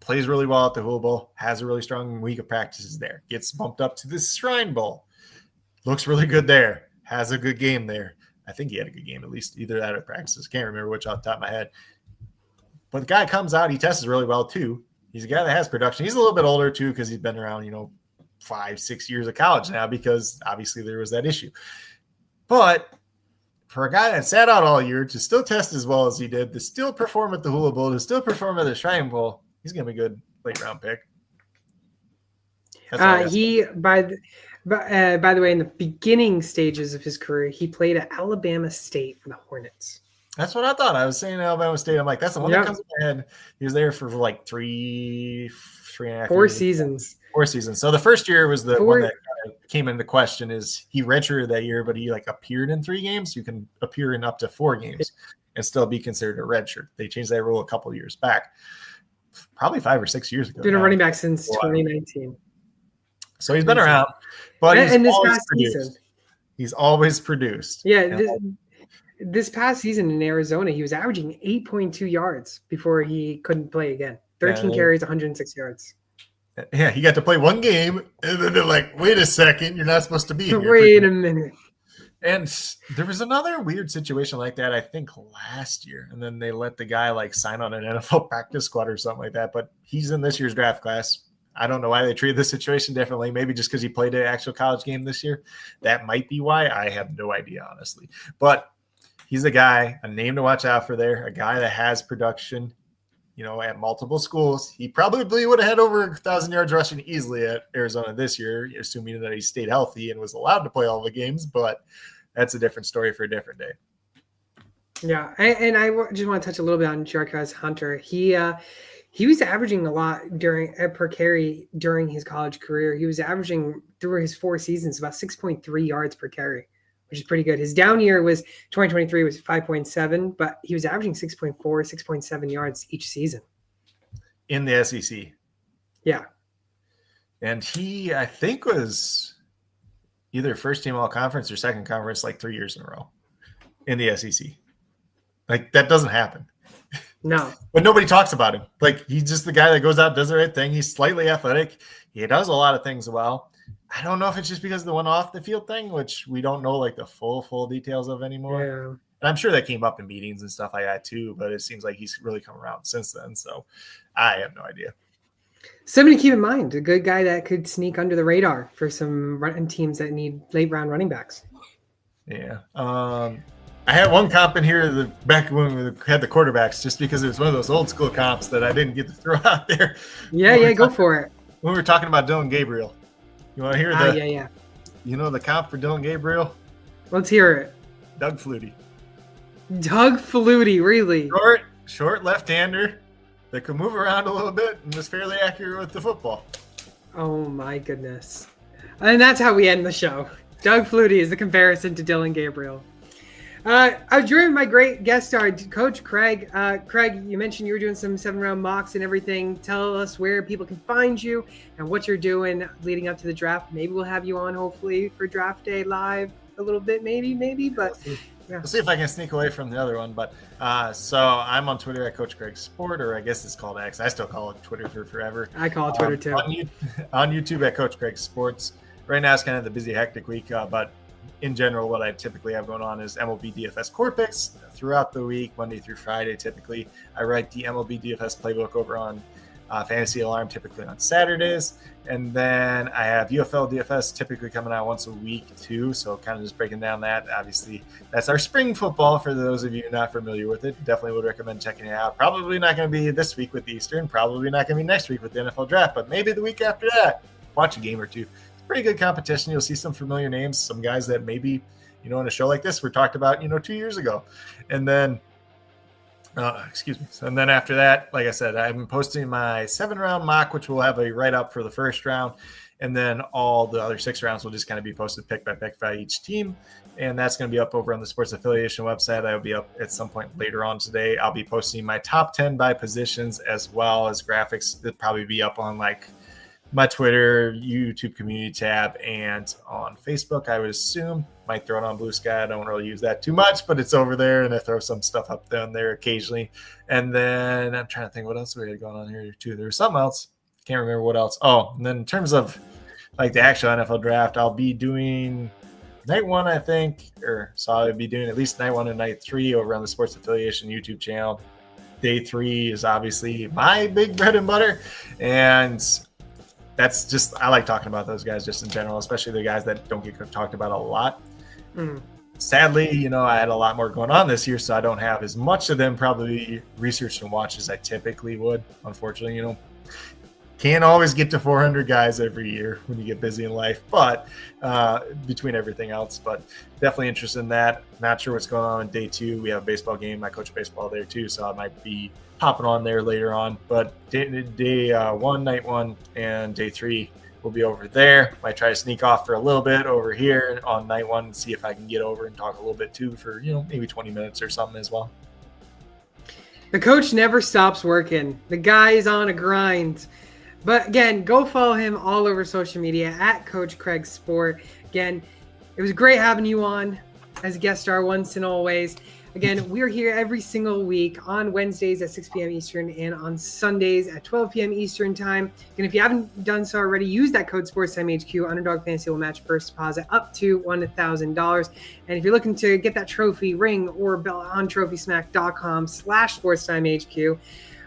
Plays really well at the Hula Bowl, has a really strong week of practices there, gets bumped up to the Shrine Bowl, looks really good there, has a good game there. I think he had a good game, at least either that or practices. Can't remember which off the top of my head. But the guy comes out, he tests really well too. He's a guy that has production. He's a little bit older too because he's been around, 5-6 years of college now because obviously there was that issue. But for a guy that sat out all year to still test as well as he did, to still perform at the Hula Bowl, to still perform at the Shrine Bowl, he's going to be a good late round pick. By the way, in the beginning stages of his career, he played at Alabama State for the Hornets. That's what I thought. I was saying Alabama State. I'm like, that's the one that comes to my head. He was there for like 4 seasons. 4 seasons. So the first year was the one that kind of came into question. Is he redshirted that year, but he like appeared in 3 games. You can appear in up to 4 games and still be considered a redshirt. They changed that rule a couple of years back, probably 5 or 6 years ago. Been a running back since 2019. So he's been around, but he's always produced. Yeah. This past season in Arizona, he was averaging 8.2 yards before he couldn't play again. 13 carries, 106 yards. Yeah, he got to play 1 game, and then they're like, wait a second, you're not supposed to be here. Wait a minute. And there was another weird situation like that, I think, last year. And then they let the guy like sign on an NFL practice squad or something like that. But he's in this year's draft class. I don't know why they treated this situation differently. Maybe just because he played an actual college game this year. That might be why. I have no idea, honestly. But he's a guy, a name to watch out for there, a guy that has production, at multiple schools. He probably would have had over 1,000 yards rushing easily at Arizona this year, assuming that he stayed healthy and was allowed to play all the games. But that's a different story for a different day. Yeah, and I just want to touch a little bit on Jarquez Hunter. He was averaging a lot per carry during his college career. He was averaging through his 4 seasons about 6.3 yards per carry, which is pretty good. His down year was 2023 was 5.7, but he was averaging 6.4, 6.7 yards each season. In the SEC. Yeah. And he, I think, was either first team all conference or second conference like 3 years in a row in the SEC. Like, that doesn't happen. No. But nobody talks about him. Like, he's just the guy that goes out, does the right thing. He's slightly athletic. He does a lot of things well. I don't know if it's just because of the one off the field thing, which we don't know like the full details of anymore. Yeah. And I'm sure that came up in meetings and stuff like that too, but it seems like he's really come around since then. So I have no idea. Something to keep in mind, a good guy that could sneak under the radar for some running teams that need late round running backs. Yeah. I had one comp in here back when we had the quarterbacks, just because it was one of those old school comps that I didn't get to throw out there. Yeah, go for it. When we were talking about Dylan Gabriel. You want to hear yeah. You know the comp for Dylan Gabriel? Let's hear it. Doug Flutie. Doug Flutie, really? Short left-hander that could move around a little bit and was fairly accurate with the football. Oh my goodness. And that's how we end the show. Doug Flutie is the comparison to Dylan Gabriel. I was joined by my great guest star, Coach Craig. Craig, you mentioned you were doing some 7-round mocks and everything. Tell us where people can find you and what you're doing leading up to the draft. Maybe we'll have you on hopefully for draft day live a little bit, maybe. But we'll see if I can sneak away from the other one. But so I'm on Twitter at Coach Craig Sport, or I guess it's called X. I still call it Twitter for forever. I call it Twitter too. On YouTube at Coach Craig Sports. Right now it's kind of the busy, hectic week, but in general, what I typically have going on is MLB DFS core picks throughout the week, Monday through Friday. Typically, I write the MLB DFS playbook over on Fantasy Alarm, typically on Saturdays. And then I have UFL DFS typically coming out once a week too. So kind of just breaking down that. Obviously, that's our spring football for those of you not familiar with it. Definitely would recommend checking it out. Probably not going to be this week with Eastern. Probably not going to be next week with the NFL draft, but maybe the week after that. Watch a game or two. Pretty good competition. You'll see some familiar names, some guys that maybe, in a show like this were talked about, 2 years ago. And then, And then after that, like I said, I'm posting my 7-round mock, which will have a write-up for the first round. And then all the other 6 rounds will just kind of be posted pick by pick by each team. And that's going to be up over on the Sports Affiliation website. That'll be up at some point later on today. I'll be posting my top 10 by positions as well as graphics. That'll probably be up on my Twitter, YouTube community tab, and on Facebook, I would assume. Might throw it on Blue Sky. I don't really use that too much, but it's over there, and I throw some stuff up down there occasionally. And then I'm trying to think what else we had going on here too. There was something else. Can't remember what else. Oh, and then in terms of the actual NFL draft, I'll be doing night 1, I think, I'll be doing at least night 1 and night 3 over on the Sports Affiliation YouTube channel. Day 3 is obviously my big bread and butter, and that's just, I like talking about those guys just in general, especially the guys that don't get talked about a lot. Sadly, I had a lot more going on this year, so I don't have as much of them probably researched and watched as I typically would. Unfortunately, can't always get to 400 guys every year when you get busy in life, but between everything else, but definitely interested in that. Not sure what's going on day 2. We have a baseball game. I coach baseball there too, so I might be hopping on there later on. But day 1, night 1, and day 3 will be over there. Might try to sneak off for a little bit over here on night 1 and see if I can get over and talk a little bit too for maybe 20 minutes or something as well. The coach never stops working. The guy is on a grind. But again, go follow him all over social media at Coach Craig Sport. Again, it was great having you on as a guest star once and always. Again, we're here every single week on Wednesdays at 6 p.m. Eastern and on Sundays at 12 p.m. Eastern time. And if you haven't done so already, use that code SportsTimeHQ. Underdog Fantasy will match first deposit up to $1,000. And if you're looking to get that trophy, ring, or belt on TrophySmack.com/SportsTimeHQ,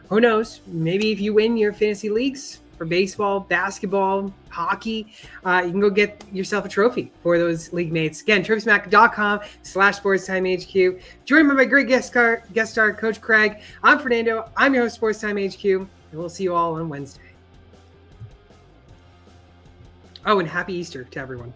who knows? Maybe if you win your fantasy leagues for baseball, basketball, hockey, you can go get yourself a trophy for those league mates. Again, TrophySmack.com/SportsTimeHQ. Joined by my great guest star, Coach Craig. I'm Fernando. I'm your host, Sports Time HQ, and we'll see you all on Wednesday. Oh, and happy Easter to everyone.